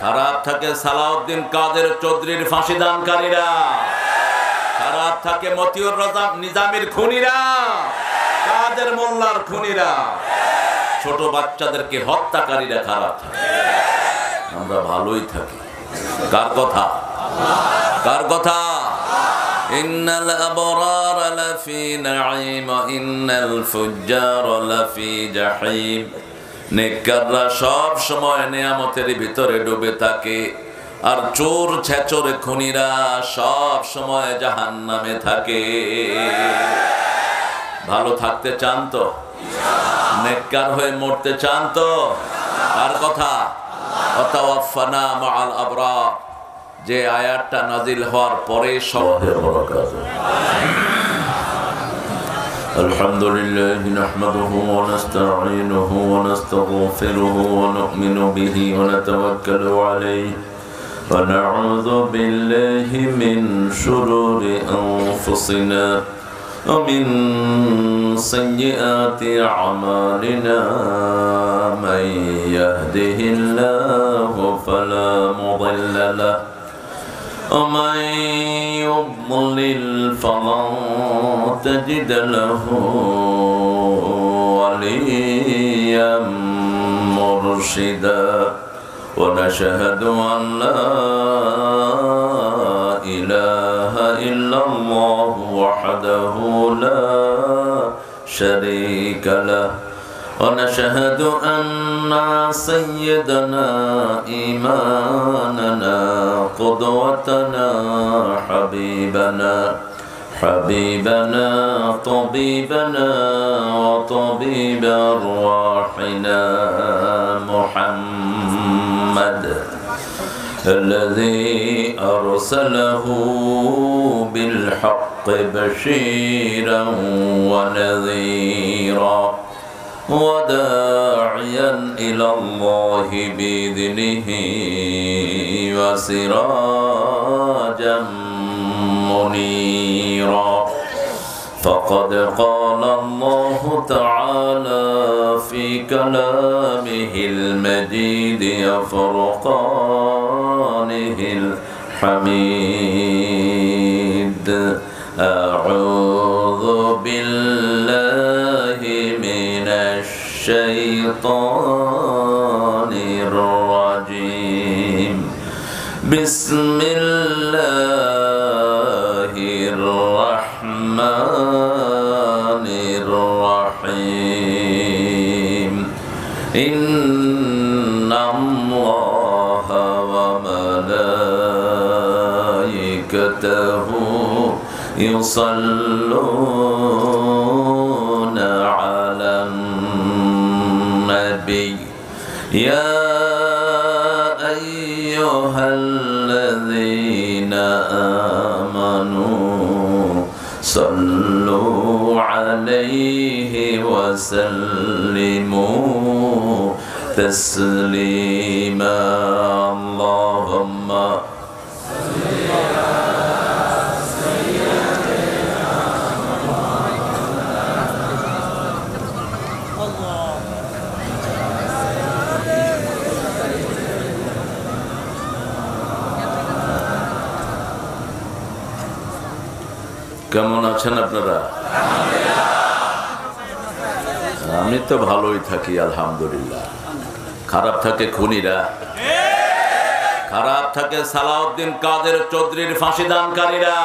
খারাপ থাকে সালাউদ্দিন কাদের চৌধুরীর ফাঁসিদানকারীরা, খারাপ থাকে মতিউর নিজামীর খুনিরা, কাদের মোল্লার খুনিরা, ছোট বাচ্চাদেরকে হত্যাকারীরা খারাপ থাকে। আমরা ভালোই থাকি। কার কথা? কার কথা? ইন্নাল আবরার লাফি নাঈম ওয়া ইন্নাল ফুজ্জার লাফি জাহিম। নেককাররা সব সময় নিয়ামতের ভিতরে ডুবে থাকে, আর চোর ছেচর খুনিরা সব সময় জাহান্নামে থাকে। ভালো থাকতে চান তো? নেককার হয়ে মরতে চান তো? কার কথা? ওয়াতাওয়াফানা মাআল আবরার, যে আয়াতটা নাজিল হওয়ার পরে সবাই বরকত। আলহামদুলিল্লাহি নাহমাদুহু ওয়া নাস্তাঈনুহু ওয়া নাস্তাগফিরুহু ওয়া নু'মিনু বিহি ওয়া নাতাওয়াক্কালু আলাইহি ওয়া নাউযু বিল্লাহি মিন শুরুরি আনফুসিনা ওয়া মিন সাইয়্যাতি আমালিনা। মান ইয়াহদিহিল্লাহু ফালা মুদিল্লা লাহু ومن يضلل فلن تجد له وليا مرشدا ونشهد أن لا إله إلا الله وحده لا شريك له ونشهد أن سيدنا إمامنا قدوتنا حبيبنا طبيبنا وطبيب أرواحنا محمد الذي أرسله بالحق بشيرا ونذيرا وداعيا إلى الله بإذنه وسراجا منيرا. فقد قال الله تعالى في كلامه المجيد وفرقانه الحميد. أعوذ بالله من الشيطان الرجيم. بسم الله الرحمن الرحيم. إن الله وملائكته يصلون على النبي يا أيها الذين آمنوا صلوا عليه وسلموا تسليما. اللهم কেমন আছেন আপনারা? আমি তো ভালোই থাকি আলহামদুলিল্লাহ। খারাপ থাকে খুনিরা, খারাপ থাকে সালাউদ্দিন কাদের চৌধুরীর ফাঁসিদানকারীরা,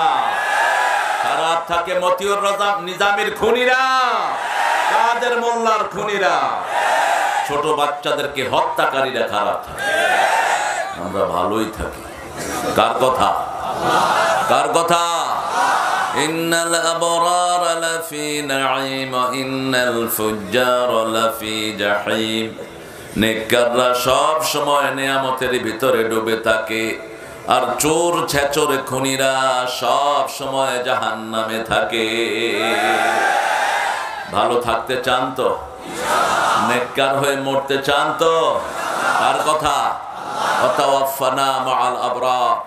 খারাপ থাকে মতিউর নিজামীর খুনিরা, কাদের মোল্লার খুনিরা, ছোট বাচ্চাদেরকে হত্যাকারীরা খারাপ থাকে। আমরা ভালোই থাকি। কার কথা? কার কথা? ইন্নাল আবরার লাফি নাঈম ওয়া ইন্নাল ফুজ্জার লাফি জাহিম। নেককাররা সব সময় নিয়ামতের ভিতরে ডুবে থাকে, আর চোর ছেচর খুনিরা সব সময় জাহান্নামে থাকে। ভালো থাকতে চান তো? নেককার হয়ে মরতে চান তো? কার কথা? ওয়াতাওয়াফানা মাআল আবরার,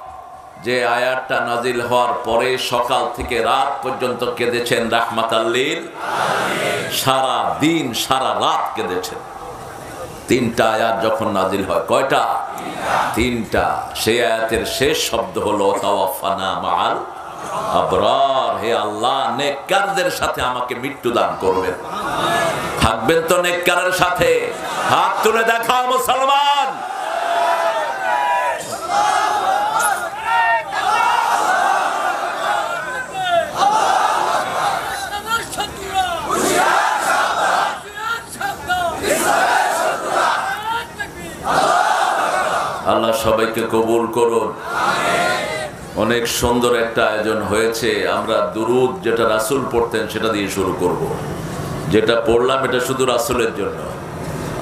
যে আয়াতটা নাজিল হওয়ার পরে সকাল থেকে রাত পর্যন্ত কেঁদেছেন রাহমাতাল লিল আলামিন। সারা দিন সারা রাত কেঁদেছেন। তিনটা আয়াত যখন নাজিল হয়, কয়টা? তিনটা। সেই আয়াতের শেষ শব্দ হলো তাওয়াফানা মাআল আবরার। হে আল্লাহ, নেককারদের সাথে আমাকে মৃত্যু দান করবেন। থাকবেন তো নেককারের সাথে? হাত তুলে দেখাও মুসলমান। আল্লাহ সবাইকে কবুল করুন। অনেক সুন্দর একটা আয়োজন হয়েছে। আমরা দুরুদ যেটা রাসূল পড়তেন সেটা দিয়ে শুরু করব। যেটা পড়লাম এটা শুধু রাসূলের জন্য।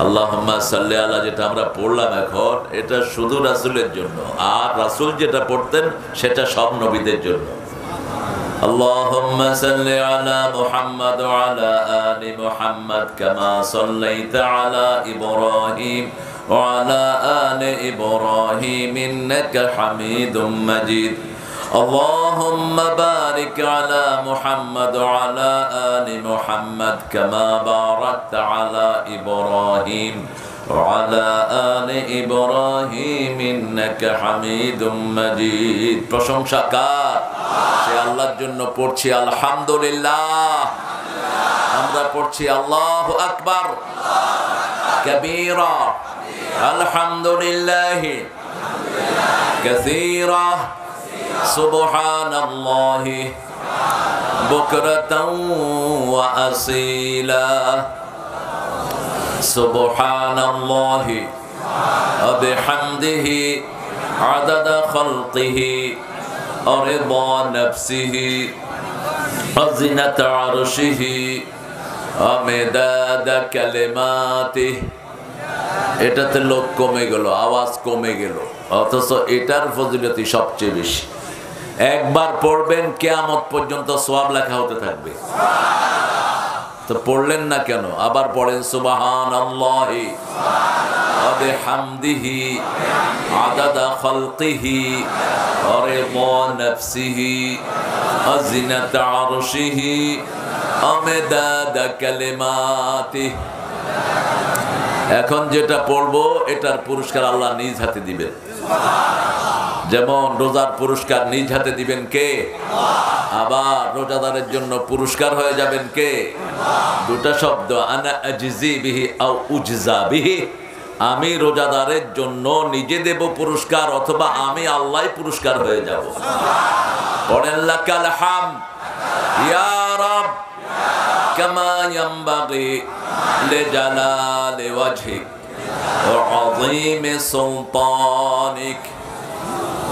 আল্লাহুম্মা সাল্লি আলা যেটা আমরা পড়লাম এখন, এটা শুধু রাসূলের জন্য। আর রাসূল যেটা পড়তেন সেটা সব নবীদের জন্য। আল্লাহুম্মা সাল্লি আলা মুহাম্মাদ ওয়া আলা আলি মুহাম্মাদ কামা সাল্লাইতা আলা ইব্রাহিম وعلى آل إبراهيم إنك حميد مجيد اللهم بارك على محمد وعلى آل محمد كما باركت على إبراهيم وعلى آل إبراهيم إنك حميد مجيد প্রশংসা কার? সে আল্লাহর জন্য পড়ছি আলহামদুলিল্লাহ। আমরা পড়ছি আল্লাহু আকবার কবীরা আলহামদুলিল্লাহি কাসীরা সুবহানাল্লাহি বুকরাতাও ওয়া আসীলা সুবহানাল্লাহি ওয়া বিহামদিহি আদাদা খালকিহি ওয়া রিদা নাফসিহি ওয়া জিনাতা আরশিহি ওয়া মিদাদা কালিমাতিহি। এটাতে লোক কমে গেল, আওয়াজ কমে গেল, অথচ এটার ফজিলতি সবচেয়ে বেশি। একবার পড়বেন কিয়ামত পর্যন্ত সওয়াব লেখা হতে থাকবে। তো পড়লেন না কেন? আবার পড়েন সুবহানাল্লাহি ওয়া বিহামদিহি আদাদা খালকিহি ওয়া রিদা নাফসিহি ওয়া জিনাতা আরশিহি ওয়া মিদাদা কালিমাতিহি। এখন যেটা পড়বো এটার পুরস্কার আল্লাহ নিজ হাতে দিবেন। যেমন রোজার পুরস্কার নিজ হাতে দিবেন কে? আবার রোজাদারের জন্য পুরস্কার হয়ে যাবেন কে? দুটা শব্দ, আনা আজজি বিহি আও উজজা বিহি। আমি রোজাদারের জন্য নিজে দেব পুরস্কার, অথবা আমি আল্লাহ পুরস্কার হয়ে যাব। পড়েন লাকাল হামদ ইয়া রাব কামা ইয়ানবাগি লিজালালি ওয়াজহিক ওয়া আযীমি সুলতানিক।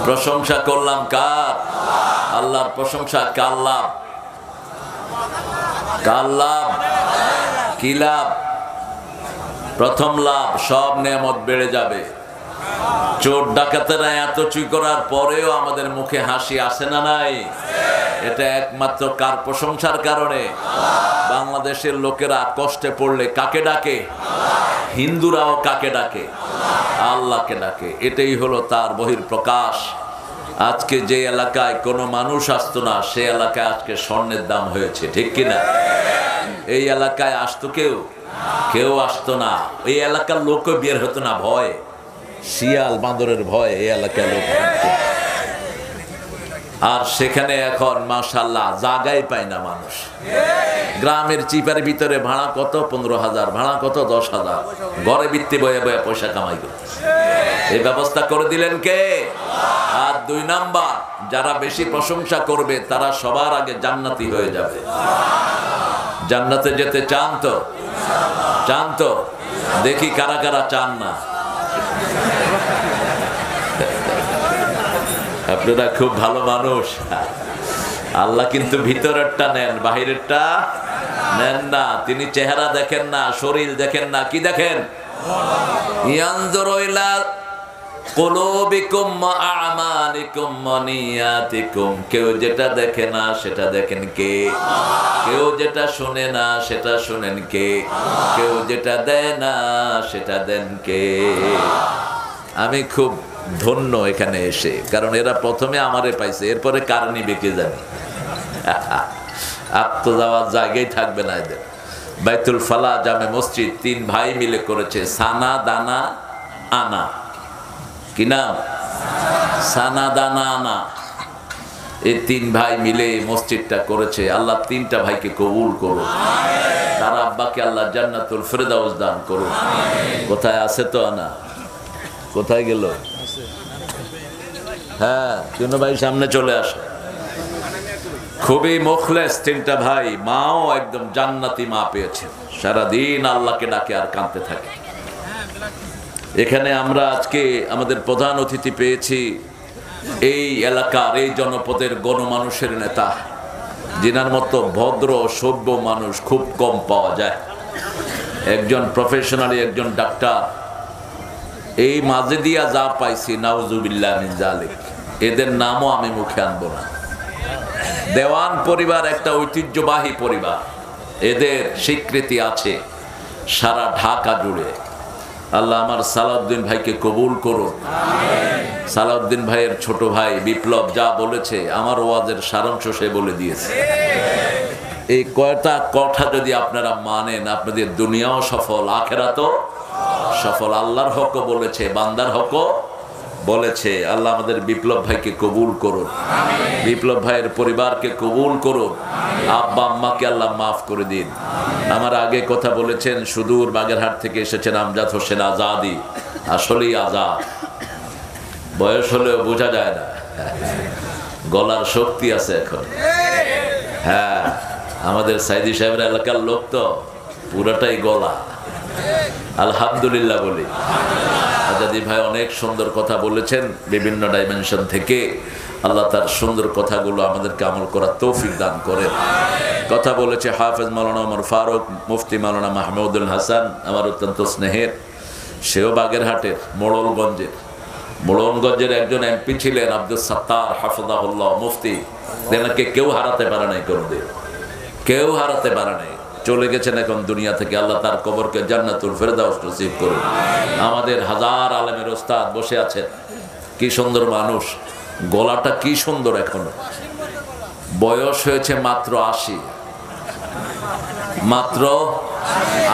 প্রশংসা করলাম কার? আল্লাহর প্রশংসা কার লাভ? কার লাভ? কি লাভ? প্রথম লাভ, সব নেয়ামত বেড়ে যাবে। চোর ডাকাতেরা এত চুরি করার পরেও আমাদের মুখে হাসি আসে না নাই? এটা একমাত্র কার প্রশংসার কারণে? বাংলাদেশের লোকেরা কষ্টে পড়লে কাকে ডাকে? হিন্দুরাও কাকে ডাকে? আল্লাহকে ডাকে। এটাই হলো তার বহিঃপ্রকাশ। আজকে যে এলাকায় কোনো মানুষ আসতো না, সে এলাকায় আজকে স্বর্ণের দাম হয়েছে, ঠিক কিনা? এই এলাকায় আসতো কেউ আসতো না। এই এলাকার লোকও বের হতো না, ভয়, শিয়াল বাঁদরের ভয় এই এলাকায় লোক। আর সেখানে এখন মাশাআল্লাহ জায়গাই পায় না মানুষ। গ্রামের চিপার ভিতরে ভাড়া কত? 15,000, ভাড়া কত? 10,000। ঘরে বৃত্তি বয়ে বয়ে পয়সা কামাই করতেছে। এই ব্যবস্থা করে দিলেন কে? আর 2 নাম্বার, যারা বেশি প্রশংসা করবে তারা সবার আগে জান্নাতি হয়ে যাবে। জান্নাতে যেতে চান তো? চান তো? দেখি কারা কারা চান না। আপনারা খুব ভালো মানুষ। আল্লাহ কিন্তু ভিতরেরটা নেন, বাহিরেরটা নেন না। তিনি চেহারা দেখেন না, শরীর দেখেন না, কি দেখেন? ইয়ানজুরু ইলা কুলুবিকুম ওয়া আমালিকুম ওয়া নিয়াতিকুম। কেউ যেটা দেখে না সেটা দেখেন কে? কেউ যেটা শুনে না সেটা শুনেন কে? কেউ যেটা দেয় না সেটা দেন কে? আমি খুব ধন্য এখানে এসে, কারণ এরা প্রথমে আমারে পাইছে, এরপরে কার নিবে কে জানে। আপ তো যাওয়ার জায়গায় থাকবে না এদের। বাইতুল ফালা জামে মসজিদ 3 ভাই মিলে করেছে, সানা দানা আনা। কি নাম? সানা দানা আনা। এই 3 ভাই মিলে মসজিদটা করেছে। আল্লাহ 3টা ভাইকে কবুল করুন, তার আব্বাকে আল্লাহ জান্নাতুল ফেরদাউস দান করুন। কোথায় আছে তো আনা? কোথায় গেল? হ্যাঁ, কোন ভাই সামনে চলে আসে। খুবই মুখলেস 3টা ভাই, মাও একদম জান্নাতি মা পেয়েছে। সারাদিন আল্লাহকে ডাকে আর কাঁদতে থাকে। এখানে আমরা আজকে আমাদের প্রধান অতিথি পেয়েছি এই এলাকার, এই জনপদের গণমানুষের নেতা, যিনার মতো ভদ্র সভ্য মানুষ খুব কম পাওয়া যায়। একজন প্রফেশনালি একজন ডাক্তার। এই মাঝে দিয়া যা পাইছি, নাউজুবিল্লাহ মিন যালিক, এদের নামও আমি মুখে আনবো না। দেওয়ান পরিবার একটা ঐতিহ্যবাহী পরিবার, এদের স্বীকৃতি আছে সারা ঢাকা জুড়ে। আল্লাহ আমার সালাউদ্দিন ভাইকে কবুল করুন। সালাউদ্দিন ভাইয়ের ছোট ভাই বিপ্লব যা বলেছে, আমার ওয়াজের সারাংশ সে বলে দিয়েছে। এই কয়টা কথা যদি আপনারা মানেন, আপনাদের দুনিয়াও সফল, আখেরাতও সফল। আল্লাহর হকও বলেছে, বান্দার হকও বলেছে। আল্লাহ আমাদের বিপ্লব ভাইকে কবুল করুন, বিপ্লব ভাইয়ের পরিবারকে কবুল করুন, আব্বা আম্মাকে আল্লাহ মাফ করে দিন। আমার আগে কথা বলেছেন, সুদূর বাগেরহাট থেকে এসেছেন আমজাদ হোসেন আজাদি। আসলেই আজাদ, বয়স হলেও বোঝা যায় না, গলার শক্তি আছে এখন। হ্যাঁ, আমাদের সাইদি সাহেবের এলাকার লোক তো পুরাটাই গলা। আলহামদুলিল্লাহ বলি। আজাদি ভাই অনেক সুন্দর কথা বলেছেন বিভিন্ন ডাইমেনশন থেকে। আল্লাহ তার সুন্দর কথাগুলো আমাদেরকে আমল করার তৌফিক দান করেন। কথা বলেছে হাফেজ মাওলানা ওমর ফারুক, মুফতি মাওলানা মাহমুদুল হাসান, আমার অত্যন্ত স্নেহের। সেও বাগেরহাটের মোড়লগঞ্জের একজন এমপি ছিলেন আব্দুল সাত্তার হাফিজাহুল্লাহ, মুফতি। তেনাকে কেউ হারাতে পারে নাই, কোনদিন কেউ হারাতে পারে নাই। চলে গেছেন এখন দুনিয়া থেকে। আল্লাহ তার কবরকে জান্নাতুল ফেরদাউস নসিব করুন। আমাদের হাজার আলেমের ওস্তাদ বসে আছেন, কি সুন্দর মানুষ, গলাটা কি সুন্দর। এখনো বয়স হয়েছে মাত্র 80, মাত্র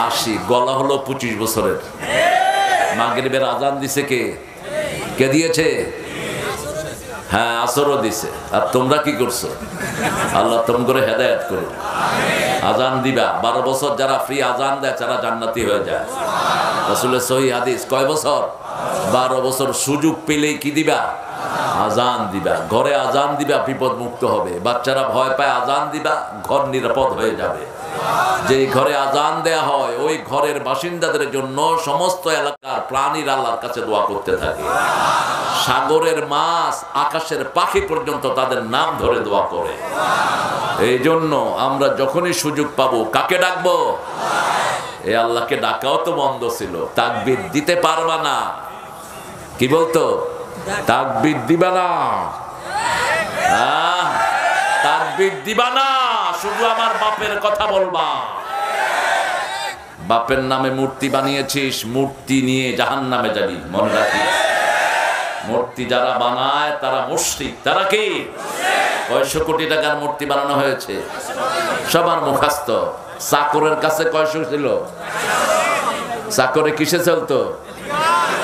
80, গলা হলো 25 বছরের। মাগরিবের আজান দিছে কে? কে দিয়েছে? হ্যাঁ, আসরও দিছে। আর তোমরা কি করছো? আল্লাহ তোমরা হেদায়েত করুন। আজান দিবা, 12 বছর যারা ফ্রি আজান দেয় তারা জান্নাতি হয়ে যায়। রাসূলের সহিহ হাদিস। কয় বছর? 12 বছর। সুযোগ পেলেই কি দিবা? আজান দিবা। ঘরে আজান দিবা, বিপদ মুক্ত হবে। বাচ্চারা ভয় পায়, আজান দিবা, ঘর নিরাপদ হয়ে যাবে। যেই ঘরে আজান দেয়া হয় ওই ঘরের বাসিন্দাদের জন্য সমস্ত এলাকার প্রাণীর আল্লাহর কাছে দোয়া করতে থাকে। সাগরের মাছ, আকাশের পাখি পর্যন্ত তাদের নাম ধরে দোয়া করে। এই জন্য আমরা যখনই সুযোগ পাবো কাকে ডাকবো? এই আল্লাহকে ডাকাও তো বন্ধ ছিল। তাকবীর দিতে পারবা না, কি বলতো? তাকবীর দিবা না, তাকবীর দিবা না, শুধু আমার বাপের কথা বলবা। বাপের নামে মূর্তি বানিয়েছিস, মূর্তি নিয়ে জাহান্নামে যাবি, মনে রাখিস। মূর্তি যারা বানায় তারা মুশরিক। তারা কি? কয়শো কোটি টাকার মূর্তি বানানো হয়েছে, সবার মুখাস্ত। চাকরের কাছে কয়শো ছিল? চাকরে কিসে চলতো?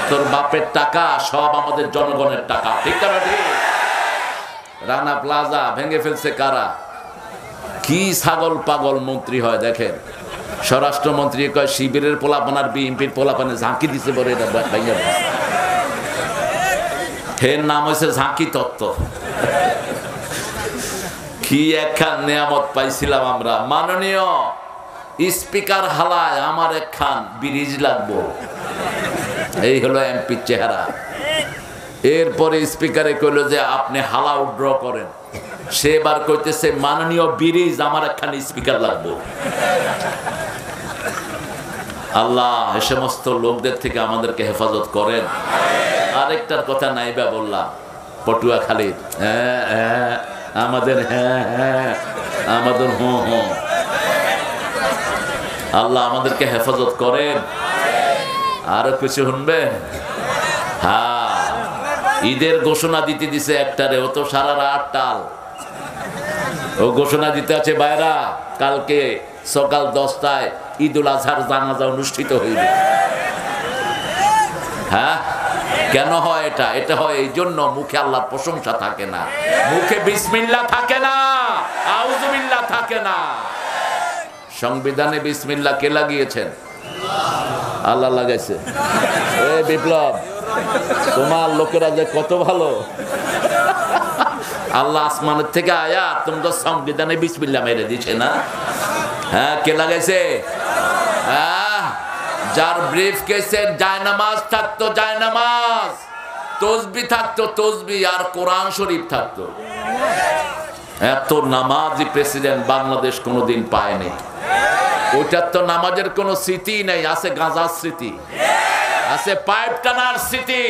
তোর বাপের টাকা, সব আমাদের জনগণের টাকা। ঠিক না? ঠিক। রানা প্লাজা ভেঙে ফেলছে কারা? কি ছাগল পাগল মন্ত্রী হয় দেখেন। স্বরাষ্ট্রমন্ত্রী কয় শিবিরের পোলাপান আর বিএনপির পোলাপানে ঝাঁকি দিছে বলে এটা ভাইয়া। এর নাম হয়েছে ঝাঁকি তত্ত্ব। কি একখান নেয়ামত পাইছিলাম আমরা। মাননীয় স্পিকার হালায় আমার একখান ব্রিজ লাগবো, এই হলো এমপির চেহারা। এরপরে স্পিকারে কইলো যে আপনি হালা উড্র করেন। সে এবার কইতেছে মাননীয় ব্রিজ, আমার একখান স্পিকার লাগবো। আল্লাহ এ সমস্ত লোকদের থেকে আমাদেরকে হেফাজত করেন। আরেকটার কথা নাইবা বললাম, পটুয়াখালীর আমাদের আমাদের আল্লাহ আমাদেরকে হেফাজত করেন। আরো কিছু শুনবে? হ্যাঁ, ঈদের ঘোষণা দিতে দিছে একটারে, ও তো সারা রাত টাল। ও ঘোষণা দিতে আছে বাইরা কালকে সকাল 10টায় ঈদুল আজহার জানাজা অনুষ্ঠিত হইবে। হ্যাঁ, কেন হয় এটা? এটা হয় এই জন্য মুখে আল্লাহর প্রশংসা থাকে না, মুখে বিসমিল্লাহ থাকে না, আউযুবিল্লাহ থাকে না। সংবিধানে বিসমিল্লাহ কে লাগিয়েছেন? আল্লাহ লাগাইছে। এ বিপ্লব, তোমার লোকেরা যে কত ভালো, আল্লাহ আসমানের থেকে আয়া তোমরা সংবিধানে বিসমিল্লাহ মেরে দিছে না? হ্যাঁ, কে লাগাইছে? যার ব্রিফ কেসে জায়নামাজ থাকতো, জায়নামাজ, তসবিহ থাকতো, তসবিহ, আর কোরআন শরীফ থাকতো। এত নামাজি প্রেসিডেন্ট বাংলাদেশ কোনোদিন পায়নি। ওইটার তো নামাজের কোনো স্মৃতি নেই, আছে গাঁজার স্মৃতি, আছে পাইপ টানার স্মৃতি,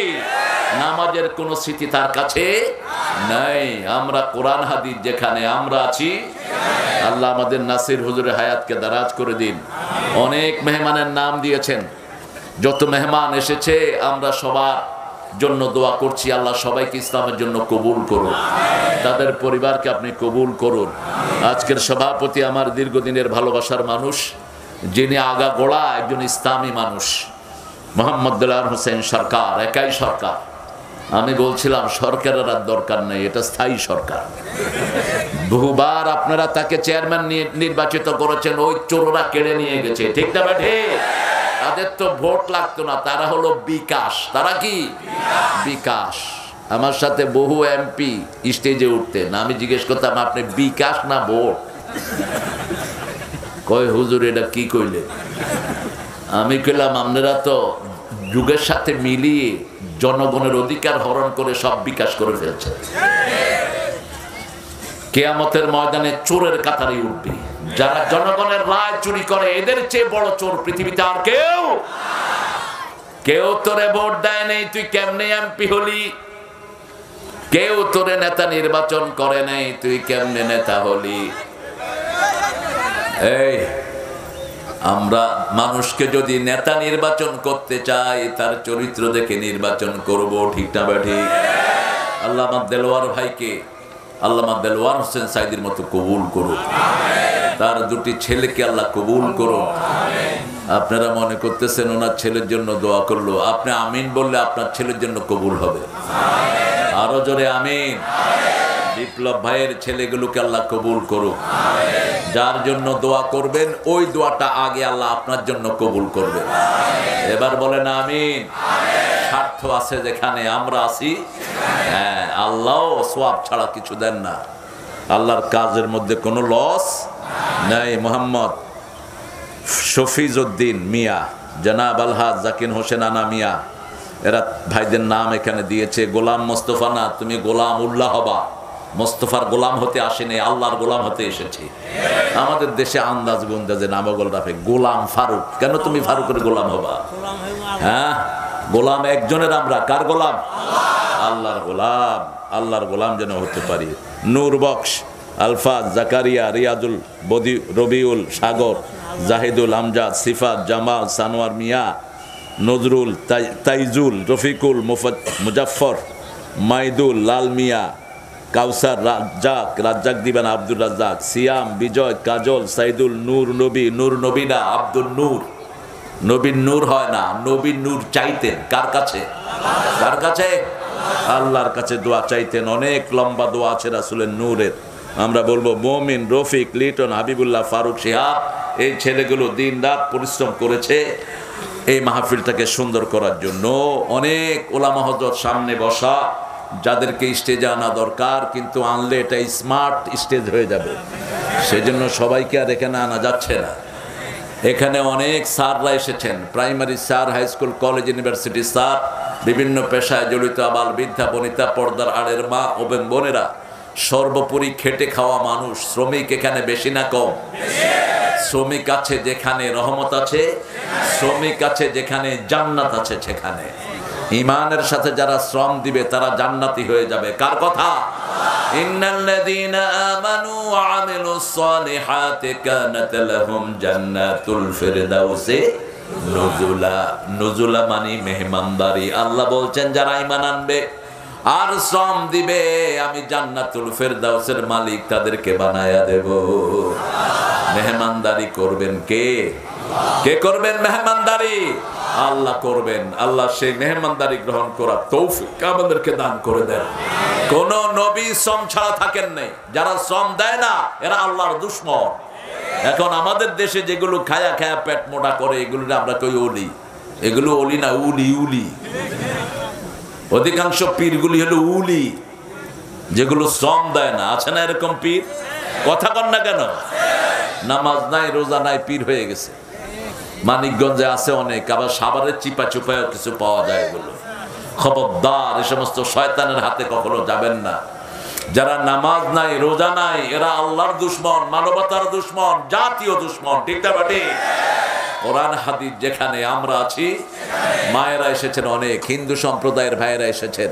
নামাজের কোনো স্মৃতি তার কাছে নাই। আমরা কোরআন হাদিস যেখানে আমরা আছি, আল্লাহ আমাদের নাসির হুজুরের হায়াতকে দারাজ করে দিন। অনেক মেহমানের নাম দিয়েছেন, যত মেহমান এসেছে আমরা সবার জন্য দোয়া করছি। আল্লাহ সবাইকে ইসলামের জন্য কবুল করুন, তাদের পরিবারকে আপনি কবুল করুন। আজকের সভাপতি আমার দীর্ঘদিনের ভালোবাসার মানুষ, যিনি আগা গোড়া একজন ইসলামী মানুষ, মোহাম্মদ দেলোয়ার হোসেন সরকার, একাই সরকার। আমি বলছিলাম সরকারের আর দরকার নেই, এটা স্থায়ী সরকার। বহুবার আপনারা তাকে চেয়ারম্যান নির্বাচিত করেছেন, ওই চোররা কেড়ে নিয়ে গেছে, ঠিক না বেঠে? তাদের তো ভোট লাগতো না, তারা হলো বিকাশ। তারা কি? বিকাশ। আমার সাথে বহু এমপি স্টেজে উঠতেন, আমি জিজ্ঞেস করতাম আপনি বিকাশ না ভোট? কয় হুজুর এটা কি কইলেন? আমি কইলাম আপনারা তো যুগের সাথে মিলিয়ে জনগণের অধিকার হরণ করে সব বিকাশ করে ফেলছে। কিয়ামতের ময়দানে চোরের কাতারে উঠবে যারা জনগণের রায় চুরি করে। এদের চেয়ে বড় চোর পৃথিবীতে আর কেউ কেউ তোরে ভোট দেয় নেই, তুই কেমনে এমপি হলি? কেউ তোরে নেতা নির্বাচন করে নাই, তুই কেমনে নেতা হলি? এই আমরা মানুষকে যদি নেতা নির্বাচন করতে চাই, তার চরিত্র দেখে নির্বাচন করব, ঠিক না ঠিক? আল্লামা দেলোয়ার ভাইকে আল্লামা দেলোয়ার হোসেন সাইদির মতো কবুল করুন, তার দুটি ছেলেকে আল্লাহ কবুল করুন। আপনারা মনে করতেছেন ওনার ছেলের জন্য দোয়া করলো, আপনি আমিন বললে আপনার ছেলের জন্য কবুল হবে। আরো জোরে আমিন। বিপ্লব ভাইয়ের ছেলেগুলোকে আল্লাহ কবুল করুক। যার জন্য দোয়া করবেন ওই দোয়াটা আগে আল্লাহ আপনার জন্য কবুল করবেন। এবার বলেন আমিন। স্বার্থ আছে যেখানে আমরা আছি, হ্যাঁ, আল্লাহ সওয়াব ছাড়া কিছু দেন না। আল্লাহর কাজের মধ্যে কোনো লস নাই। মোহাম্মদ শফিজউদ্দিন মিয়া, জনাব আলহাজ জাকির হোসেন আনা মিয়া, এরা ভাইদের নাম এখানে দিয়েছে। গোলাম মোস্তফা না, তুমি গোলাম উল্লাহ হবা। মোস্তফার গোলাম হতে আসেনি, আল্লাহর গোলাম হতে এসেছি। আমাদের দেশে আন্দাজ গুন্দাজে নামগল রাখে গোলাম ফারুক। কেন তুমি ফারুকের গোলাম হবা? হ্যাঁ, গোলাম একজনের। আমরা কার গোলাম? আল্লাহর গোলাম। আল্লাহর গোলাম যেন হতে পারি। নূর বক্স, আলফাজ, জাকারিয়া, রিয়াজুল, বদি, রবিউল, সাগর, জাহিদুল, আমজাদ, সিফাত, জামাল, সানোয়ার মিয়া, নজরুল, তাইজুল, রফিকুল, মুজাফফর, মাইদুল, লাল মিয়া, কাউসার, রাজ্জাক দিবেন, আব্দুর রাজ্জাক, সিয়াম, বিজয়, কাজল, সাইদুল, নূর নবী। নূর নবী না, আব্দুল নূর। নবীর নূর হয় না, নবীর নূর চাইতেন কার কাছে? কার কাছে? আল্লাহর কাছে দোয়া চাইতেন। অনেক লম্বা দোয়া আছে রাসূলের নূরের। আমরা বলবো মুমিন, রফিক, লিটন, হাবিবুল্লাহ, ফারুক, শিহাব, এই ছেলেগুলো দিন রাত পরিশ্রম করেছে এই মাহফিলটাকে সুন্দর করার জন্য। অনেক ওলামা হযরত সামনে বসা, যাদেরকে স্টেজে আনা দরকার, কিন্তু আনলে এটা স্মার্ট স্টেজ হয়ে যাবে, সেজন্য সবাইকে আর এখানে আনা যাচ্ছে না। এখানে অনেক স্যাররা এসেছেন, primary sir, high school, college, university sir, বিভিন্ন পেশায় জড়িত আবাল বৃদ্ধা বনিতা, পর্দার আড়ের মা ও বোনেরা, সর্বোপরি খেটে খাওয়া মানুষ, শ্রমিক এখানে বেশি না কম? শ্রমিক আছে যেখানে রহমত আছে, শ্রমিক আছে যেখানে জান্নাত আছে, সেখানে ঈমানের সাথে যারা শ্রম দিবে তারা জান্নাতি হয়ে যাবে। কার কথা? ইন্নাল্লাযীনা আমানু ওয়া আমিলুস সালিহাতি কানাত লাহুম জান্নাতুল ফিরদাউসি নুজুলা। নুজুলা মানে মেহমানদারি। আল্লাহ বলছেন যারা ঈমান আনবে আর শ্রম দিবে, আমি জান্নাতুল ফিরদাউসের মালিক তাদেরকে বানায়া দেব। মেহমানদারি করবেন কে? কে করবেন মেহমানদারি? আল্লাহ করবেন। আল্লাহ সেই মেহমানদারি গ্রহণ করার তৌফিক আমাদেরকে দান করে দেন। কোন নবী শ্রম ছাড়া থাকেন নাই। যারা শ্রম দেয় না এরা আল্লাহর দুশমন। এখন আমাদের দেশে যেগুলো খায়া খায়া পেট মোটা করে, এগুলো আমরা কই ওলি। এগুলো ওলি না, উলি উলি। অধিকাংশ পীরগুলি হলো উলি, যেগুলো শ্রম দেয় না। আছে না এরকম পীর? কথা কন না কেন? নামাজ নাই, রোজা নাই, পীর হয়ে গেছে। মানিকগঞ্জে আছে অনেক, আবার সাভারের চিপা চুপায়ও কিছু পাওয়া যায়। এগুলো খবরদার, এই সমস্ত শয়তানের হাতে কখনো যাবেন না। যারা নামাজ নাই, রোজা নাই, এরা আল্লাহর দুশমন, মানবতার দুশমন, জাতীয় দুশমন। ঠিক না বাটি? কোরআন হাদিস যেখানে আমরা আছি, মায়েরা এসেছেন অনেক, হিন্দু সম্প্রদায়ের ভাইয়েরা এসেছেন,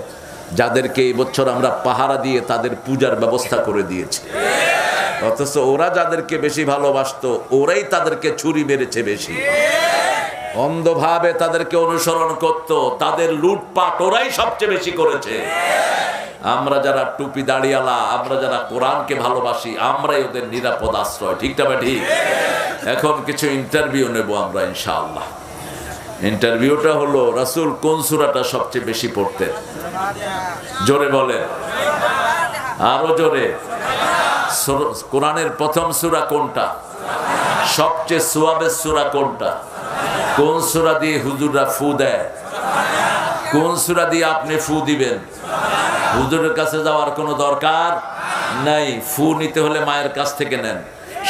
যাদেরকে এই বছর আমরা পাহারা দিয়ে তাদের পূজার ব্যবস্থা করে দিয়েছি। অথচ ওরা যাদেরকে বেশি ভালোবাসতো, ওরাই তাদেরকে ছুরি মেরেছে বেশি। অন্ধভাবে তাদেরকে অনুসরণ করত, তাদের লুটপাট ওরাই সবচেয়ে বেশি করেছে। আমরা যারা টুপি দাড়িয়ালা, আমরা যারা কোরআনকে ভালোবাসি, আমরাই ওদের নিরাপদ আশ্রয়। ঠিক না ঠিক? এখন কিছু ইন্টারভিউ নেব আমরা ইনশাআল্লাহ। ইন্টারভিউটা হলো, রাসূল কোন সূরাটা সবচেয়ে বেশি পড়তেন? জোরে বলেন, আরো জোরে। কোরআনের প্রথম সূরা কোনটা? সবচেয়ে সওয়াবের সূরা কোনটা? কোন সূরা দিয়ে হুজুররা ফু দেয়? কোন সূরা দিয়ে আপনি ফু দিবেন? হুজুরের কাছে যাওয়ার কোনো দরকার নাই। ফু নিতে হলে মায়ের কাছ থেকে নেন।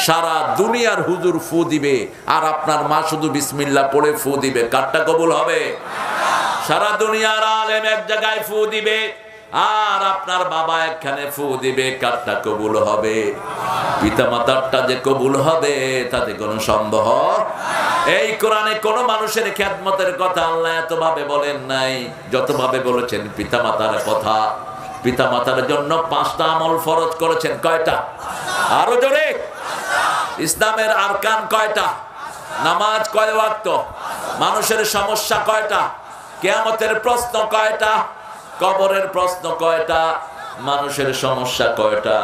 সারা দুনিয়ার হুজুর ফু দিবে, আর আপনার মা শুধু বিসমিল্লাহ পড়ে ফু দিবে। কারটা কবুল হবে? সারা দুনিয়ার আলেম এক জায়গায় ফু দিবে, আর আপনার বাবা একখানে ফু দিবে। কারটা কবুল হবে? পিতামাতারটা যে কবুল হবে তাতে কোনো সন্দেহ। এই কোরআনে কোন মানুষের খেদমতের কথা আল্লাহ এতভাবে বলেন নাই যতভাবে বলেছেন পিতামাতার কথা। পিতামাতার জন্য 5টা আমল ফরজ করেছেন। কয়টা? আরো জোরে। ইসলামের আরকান কয়টা? নামাজ কয় ওয়াক্ত? মানুষের সমস্যা কয়টা? কিয়ামতের প্রশ্ন কয়টা? কবরের প্রশ্ন কয়টা? মানুষের সমস্যা কয়টা?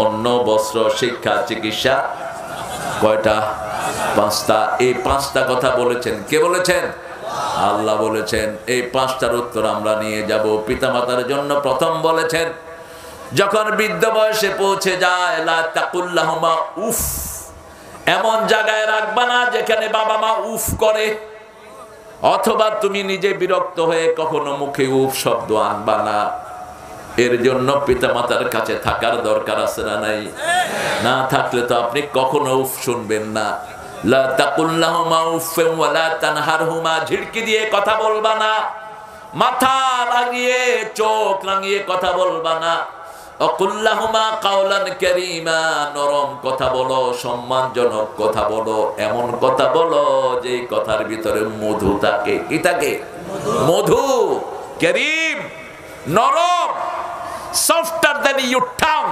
অন্ন, বস্ত্র, শিক্ষা, চিকিৎসা কয়টা? 5টা। এই 5টা কথা বলেছেন কে বলেছেন? আল্লাহ বলেছেন। এই 5টার উত্তর আমরা নিয়ে যাব। পিতামাতার জন্য প্রথম বলেছেন, যখন বৃদ্ধ বয়সে পৌঁছে যায়, লা তাকুল্লাহুমা উফ, এমন জায়গায় রাখবা না যেখানে বাবা মা উফ করে, অথবা তুমি নিজে বিরক্ত হয়ে কখনো মুখে উফ শব্দ আনবা না। এর জন্য পিতামাতার কাছে থাকার দরকার আছে না নাই? না থাকলে তো আপনি কখনো উফ শুনবেন না। লা তাকুল্লাহুমা উফফিন ওয়া লা তানহারহুমা, ঝিড়কি দিয়ে কথা বলবা না, মাথা লাগিয়ে চোখ রাঙিয়ে কথা বলবা না। অকুল্লাহুমা কাওলান কারীমা, নরম কথা বলো, সম্মানজনক কথা বলো, এমন কথা বলো যে কথার ভিতরে মধু থাকে। কি থাকে? মধু। কারীম, নরম, সফটার দ্যান ইউর টাং।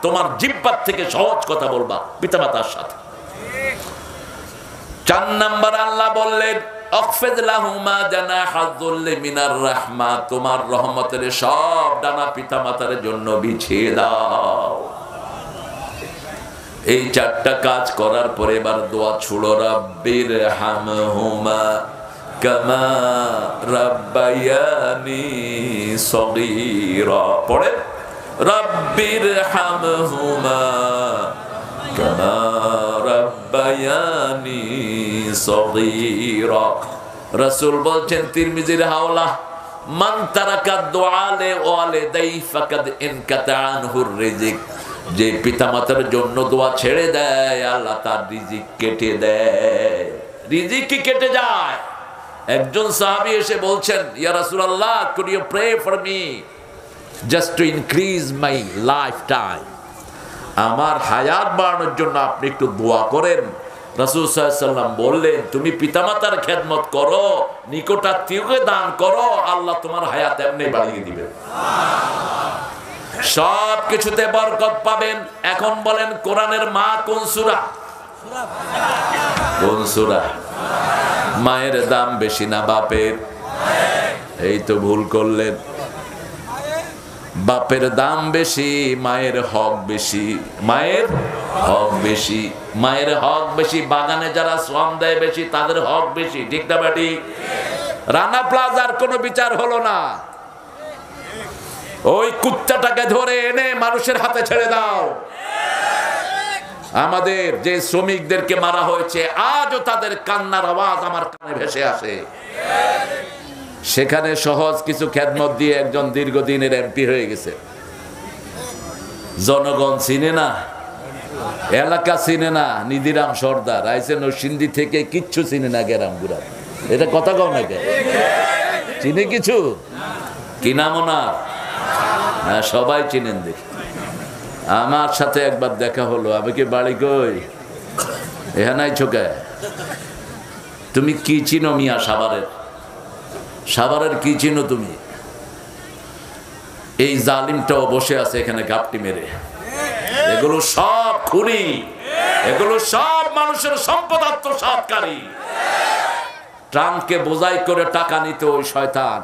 তোমার জিহ্বার থেকে সহজ কথা বলবা পিতামাতার সাথে। 4 নাম্বার আল্লাহ বললেন, আখফিদ লাহুমা জানাহাযুল্লি মিনার রাহমা, তোমার রহমতের সব ডানা পিতামাতার জন্য বিছিয়ে দাও। এই 4টা কাজ করার পরে এবার দোয়া ছুড়ো, রাব্বির হামহুমা কামা রাব্বায়ানি সগীরা। পড়ে, রাব্বির হামহুমা কামা রাব্বায়ানি সগীরা। রাসূল বলছেন তিরমিজির হাওলা, মান তারাকা দুআ লি ওয়ালিদাইহি ফাকাদ ইনকাতা আনহুর রিজিক, যে পিতামাতার জন্য দোয়া ছেড়ে দেয় আল্লাহ তার রিজিক কেটে দেয়। রিজিক কি কেটে যায়? একজন সাহাবী এসে বলছেন, ইয়া রাসূলুল্লাহ, could you pray for me just to increase my lifetime? আমার হায়াত বাড়ানোর জন্য আপনি একটু দোয়া করেন। রাসূল সাল্লাল্লাহু আলাইহি ওয়াসাল্লাম বললেন, তুমি পিতামাতার খেদমত করো, নিকটাত্মীয়কে দান করো, আল্লাহ তোমার হায়াত এমনি বাড়িয়ে দিবেন। সব কিছুতে বরকত পাবেন। এখন বলেন, কোরআনের মা কোন সূরা? কোন সূরা? মায়ের দাম বেশি না বাপের? এই তো ভুল করলেন। বাপের দাম বেশি, মায়ের হক বেশি। মায়ের হক বেশি, মায়ের হক বেশি। বাগানে যারা শ্রম দেয় বেশি তাদের হক বেশি, ঠিক না বেটি? রানা প্লাজার কোনো বিচার হলো না, ওই কুত্তাটাকে ধরে এনে মানুষের হাতে ছেড়ে দাও। আমাদের যে শ্রমিকদেরকে মারা হয়েছে আজও তাদের কান্নার আওয়াজ আমার কানে ভেসে আসে। সেখানে সহজ কিছু খেদমত দিয়ে একজন দীর্ঘদিনের এমপি হয়ে গেছে। জনগণ চিনে না, এলাকা চিনে না। নিধিরাম সর্দার আইসে নরসিংদী থেকে, কিচ্ছু চিনে না গেরাম গুড়া। এটা কথা কও না কে? চিনে কিছু? কি নাম ওনার? হ্যাঁ, সবাই চিনেন দেখি। আমার সাথে একবার দেখা হলো। আমি কি বাড়ি কই? এখানে ছোকে তুমি কি চিনো মিয়া? সাভারের, সাভারের কি চিনো তুমি? এই জালিমটাও বসে আছে এখানে গাপটি মেরে। এগুলো সব খুনি, এগুলো সব মানুষের সম্পদ আত্মসাৎকারী। ট্রাঙ্কে বোঝাই করে টাকা নিত ওই শয়তান,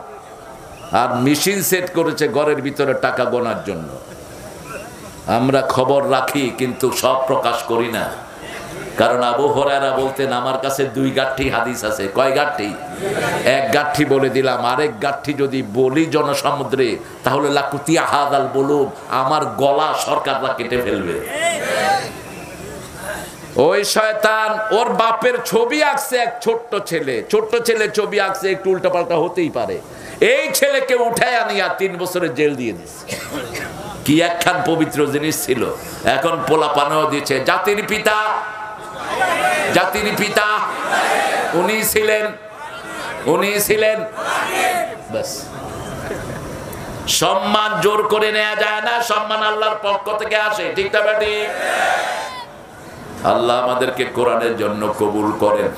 আর মেশিন সেট করেছে ঘরের ভিতরে টাকা গোনার জন্য। আমরা খবর রাখি কিন্তু সব প্রকাশ করি না, কারণ আবু হুরায়রা বলতেন আমার কাছে 2 গাঁঠি হাদিস আছে। কয় গাঁঠি? 1 গাঁঠি বলে দিলাম, আরেক গাঁঠি যদি বলি জনসমুদ্রে তাহলে লাকুতিয়া হাদাল বলুন, আমার গলা সরকাররা কেটে ফেলবে। ওই শয়তান ওর বাপের ছবি আঁকছে, এক ছোট্ট ছেলে, ছোট্ট ছেলে ছবি আঁকছে, একটু উল্টাপাল্টা হতেই পারে। এই ছেলেকে উঠায় আনিয়া 3 বছরের জেল দিয়ে দিচ্ছে। কি একখান পবিত্র জিনিস ছিল। এখন পোলা পানাও দিচ্ছে। জাতির পিতা, জাতির পিতা উনি ছিলেন, উনি ছিলেন। বাস, সম্মান জোর করে নেওয়া যায় না, সম্মান আল্লাহর পক্ষ থেকে আসে, ঠিক না বেটি? আল্লাহ আমাদেরকে কোরআনের জন্য কবুল করেন।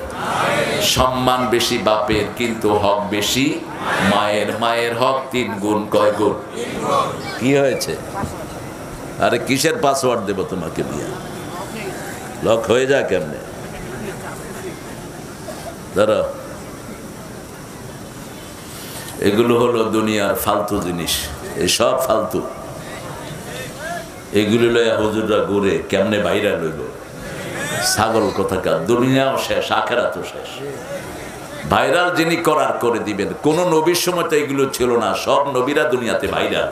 সম্মান বেশি বাপের, কিন্তু হক বেশি মায়ের। মায়ের হক 3 গুণ। কয় গুণ? কি হয়েছে? আরে কিসের পাসওয়ার্ড দেব তোমাকে? বিয়া লক হয়ে যায় কেমনে? ধরো, এগুলো হলো দুনিয়ার ফালতু জিনিস। এসব ফালতু, এগুলো লইয়া হুজুররা ঘুরে কেমনে বাইরা লইব। ছাগল কোথাকার। দুনিয়াও শেষ, আখেরাতও শেষ। ভাইরাল যিনি করার করে দিবেন। কোন নবীর সময় তো এগুলো ছিল না, সব নবীরা দুনিয়াতে ভাইরাল,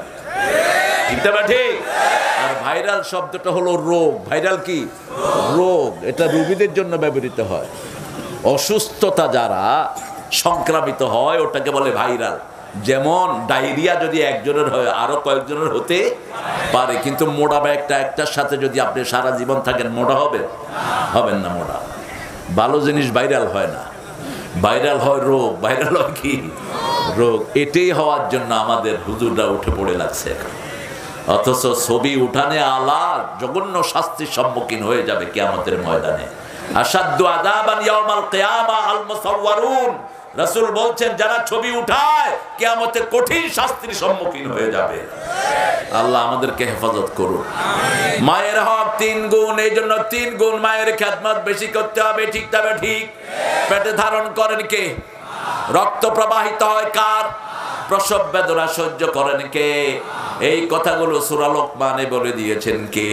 ঠিক না ঠিক? আর ভাইরাল শব্দটা হলো রোগ। ভাইরাল কি? রোগ। এটা রোগীদের জন্য ব্যবহৃত হয়। অসুস্থতা যারা সংক্রামিত হয় ওটাকে বলে ভাইরাল। যেমন ডায়রিয়া যদি একজনের হয় আরো কয়েকজনের হতে পারে, কিন্তু মোটা ব্যাগটা একটার সাথে যদি আপনি সারা জীবন থাকেন মোটা হবে? হবেন না মোটা। ভালো জিনিস ভাইরাল হয় না, ভাইরাল হয় রোগ। ভাইরাল হয় কি? রোগ। এটাই হওয়ার জন্য আমাদের হুজুররা উঠে পড়ে লাগছে এখন। অথচ ছবি উঠানে আলা জঘন্য শাস্তির সম্মুখীন হয়ে যাবে কিয়ামতের ময়দানে। আসাদ্দু আযাবান ইয়াউমাল কিয়ামা আল মুসাওয়ারুন। রাসূল বলছেন যারা ছবি উঠায় কিয়ামতে কঠিন শাস্তির সম্মুখীন হয়ে যাবে। আল্লাহ আমাদেরকে হেফাজত করুন। মায়ের হক 3 গুণ, এই জন্য 3 গুণ মায়ের খেদমত বেশি করতে হবে, ঠিক তবে ঠিক। পেটে ধারণ করেন কে? রক্ত প্রবাহিত হয় কার? প্রসব বেদনা সহ্য করেন কে? এই কথাগুলো সূরা লোকমানে বলে দিয়েছেন কে?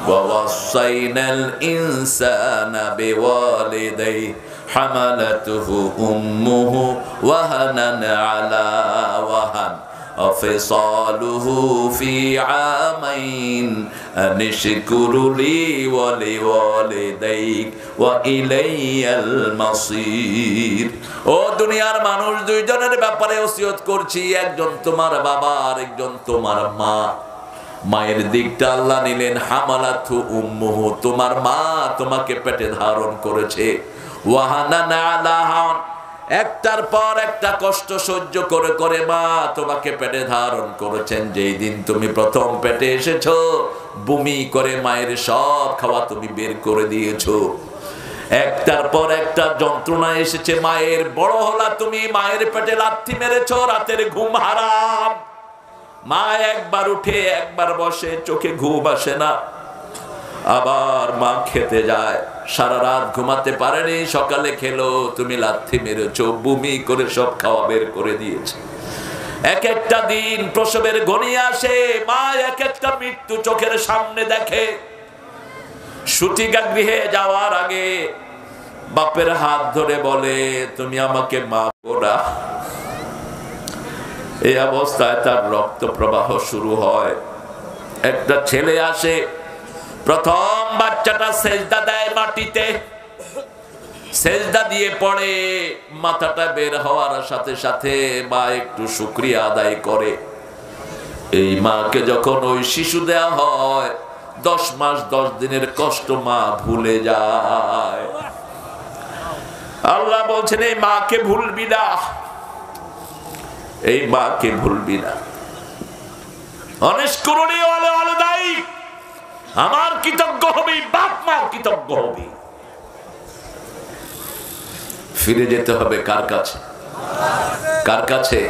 ওয়াসাইনাল ইনসানা বিওয়ালিদাইহি হামালাতুহু উম্মুহু ওয়াহানান আলা ওয়াহান وفصاله في عامين أن اشكر لي ولوالديك وإلي المصير। ও দুনিয়ার মানুষ, 2 জনের ব্যাপারে ওসিয়ত করছি। একজন তোমার বাবা আর একজন তোমার মা। মায়ের দিকটা আল্লাহ নিলেন। হামালাতু উম্মুহু, তোমার মা তোমাকে পেটে ধারণ করেছে। ওয়াহানান আলা ওয়াহান, একটার পর একটা কষ্ট সহ্য করে করে মা তোমাকে পেটে ধারণ করেছেন। যেই দিন তুমি প্রথম পেটে এসেছো বমি করে মায়ের সব খাওয়া তুমি বের করে দিয়েছো। একটার পর একটা যন্ত্রণা এসেছে মায়ের। বড় হলা তুমি, মায়ের পেটে লাথি মেরেছো, রাতের ঘুম হারাম। মা একবার উঠে একবার বসে, চোখে ঘুম আসে না। আবার মা খেতে যায়, সারা রাত ঘুমাতে পারেনি, সকালে খেলো, তুমি লাথি মেরেছো, বমি করে সব খাওয়া বের করে দিয়েছে। এক একটা দিন প্রসবের ঘনিয়ে আসে, মা এক একটা মৃত্যু চোখের সামনে দেখে। সুতিকা গৃহে যাওয়ার আগে বাপের হাত ধরে বলে, তুমি আমাকে মাফ করো। এই অবস্থায় তার রক্ত প্রবাহ শুরু হয়। একটা ছেলে আসে, প্রথম বাচ্চাটা সেজদা দেয় মাটিতে, সেজদা দিয়ে পড়ে, মাথাটা বের হওয়ার সাথে সাথে মা একটু শুকরিয়া আদায় করে। এই মাকে যখন ওই শিশু দেয়া হয়, 10 মাস 10 দিনের কষ্ট মা ভুলে যায়। আল্লাহ বলছেন এই মাকে ভুলবি না, এই মাকে ভুলবি না। অনিষ্করণীয় আলাদাই আমার কৃতজ্ঞ হবি, বাপ মার কৃতজ্ঞ হবি। ফিরে যেতে হবে কার কাছে? কার কাছে?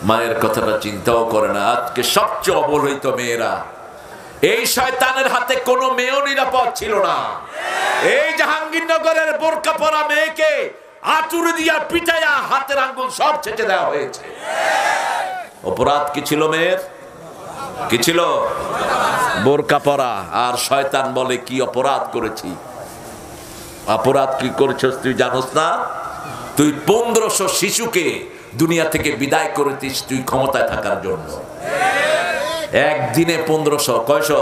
মায়ের কথাটা চিন্তাও করে না। আজকে সবচেয়ে অবহেলিত মেয়েরা, এই শয়তানের হাতে কোনো মেয়েও নিরাপদ ছিল না। এই জাহাঙ্গীরনগরের বোরকা পরা মেয়েকে আঁচুড়ে দিয়া পিটাইয়া হাতের আঙ্গুল সব ছেঁচে দেওয়া হয়েছে। অপরাধ কি ছিল মেয়ের? কি ছিল? বোরকা পরা। আর শয়তান বলে কি অপরাধ করেছি? অপরাধ কি করেছিস তুই জানোস না? তুই 1500 শিশুকে দুনিয়া থেকে বিদায় করেছিস তুই ক্ষমতায় থাকার জন্য। একদিনে 1500, কয়শো?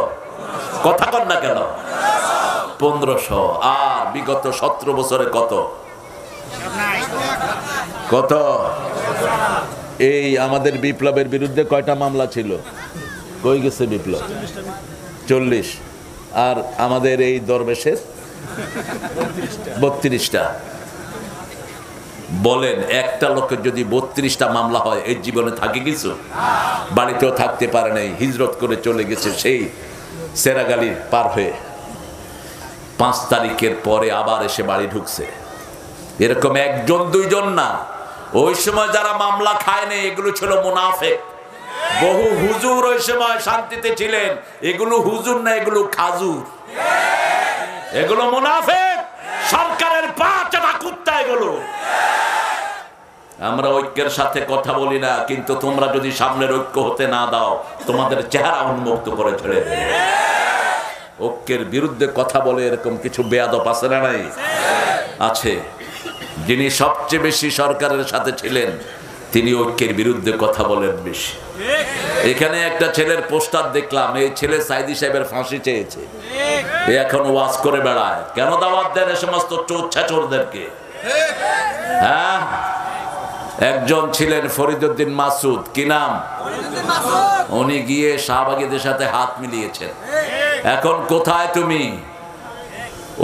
কথা কন না কেন? 1500। আর বিগত 17 বছরে কত কত? এই আমাদের বিপ্লবের বিরুদ্ধে কয়টা মামলা ছিল? কই গেছে বিপ্লব? 40। আর আমাদের এই দরবেশের 32টা। বলেন একটা লোকের যদি 32টা মামলা হয়, এই জীবনে থাকে কিছু? বাড়িতেও থাকতে পারে নাই, হিজরত করে চলে গেছে সেই সেরাগালি পার হয়ে। 5 তারিখের পরে আবার এসে বাড়ি ঢুকছে। এরকম 1জন 2জন না, ওই সময় যারা মামলা খায় নাই এগুলো ছিল মুনাফিক। বহু হুজুর ওই সময় শান্তিতে ছিলেন, এগুলো হুজুর না, এগুলো খাজুর, এগুলো মুনাফিক, সরকারের পা চাটা কুত্তা এগুলো। আমরা ঐক্যের সাথে কথা বলি না, কিন্তু তোমরা যদি সামনের ঐক্য হতে না দাও, তোমাদের চেহারা উন্মুক্ত করে ছেড়ে দেবে। ঐক্যের বিরুদ্ধে কথা বলে এরকম কিছু বেয়াদব আছে না? নাই আছে। যিনি সবচেয়ে বেশি সরকারের সাথে ছিলেন তিনি ঐক্যের বিরুদ্ধে কথা বলেন বেশি। এখানে একটা ছেলের পোস্টার দেখলাম, এই ছেলে সাইদি সাহেবের ফাঁসি চেয়েছে, এখন ওয়াজ করে বেড়ায়। কেন দাওয়াত দেন এ সমস্ত চোরদেরকে? হ্যাঁ, একজন ছিলেন ফরিদউদ্দিন মাসুদ, কি নাম? উনি গিয়ে শাহবাগীদের সাথে হাত মিলিয়েছেন। এখন কোথায় তুমি?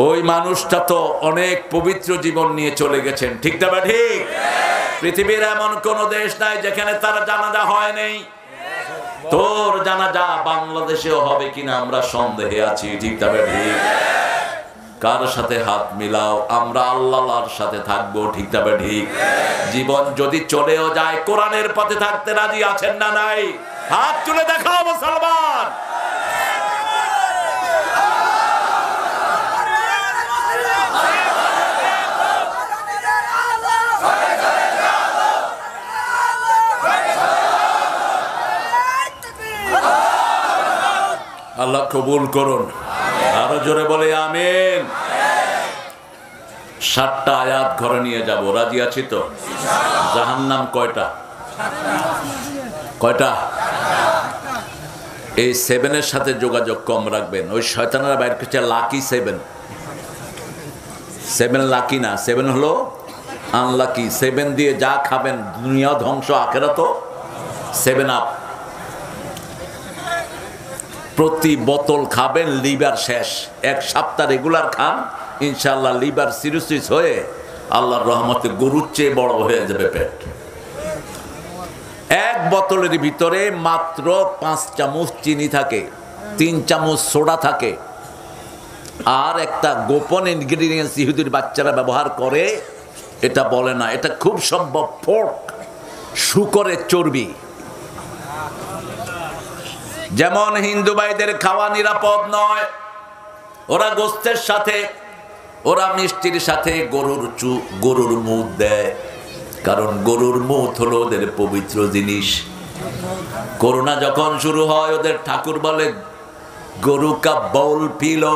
ওই মানুষটা তো অনেক পবিত্র জীবন নিয়ে চলে গেছেন, ঠিক না? ঠিক। পৃথিবীর এমন কোন দেশ নাই যেখানে তার জানাজা হয় নাই। তোর জানাজা বাংলাদেশেও হবে কিনা আমরা সন্দেহে আছি, ঠিক না? ঠিক। কার সাথে হাত মিলাও? আমরা আল্লাহর সাথে থাকবো, ঠিক না? ঠিক। জীবন যদি চলেও যায় কোরআনের পথে থাকতে রাজি আছেন না? নাই? হাত তুলে দেখাও মুসলমান। আল্লাহ কবুল করুন। আরো জোরে বলে আমিন। 7টা আয়াত ঘরে নিয়ে যাব, রাজি আছি তো? জাহান্নাম কয়টা? কয়টা? এই 7-এর সাথে যোগাযোগ কম রাখবেন। ওই শয়তানেরা বাইর করছে লাকি 7। 7 লাকি না, 7 হলো আনলাকি। 7 দিয়ে যা খাবেন দুনিয়া ধ্বংস, আখেরাতও 7 আপ। প্রতি বোতল খাবেন লিভার শেষ। 1 সপ্তাহ রেগুলার খান, ইনশাআল্লাহ লিভার সিরোসিস হয়ে আল্লাহর রহমতে গরুর চেয়ে বড় হয়ে যাবে পেট। 1 বোতলের ভিতরে মাত্র 5 চামচ চিনি থাকে, 3 চামচ সোডা থাকে, আর একটা গোপন ইনগ্রেডিয়েন্টস ইহুদির বাচ্চারা ব্যবহার করে, এটা বলে না, এটা খুব সম্ভব পোর্ক, শূকরের চর্বি। যেমন হিন্দু ভাইদের খাওয়া নিরাপদ নয়, ওরা গোস্তের সাথে, ওরা মিষ্টির সাথে গরুর মুখ দেয়, কারণ গরুর মুখ হলো ওদের পবিত্র জিনিস। করোনা যখন শুরু হয় ওদের ঠাকুর বলে গরু কা বাউল পিলো,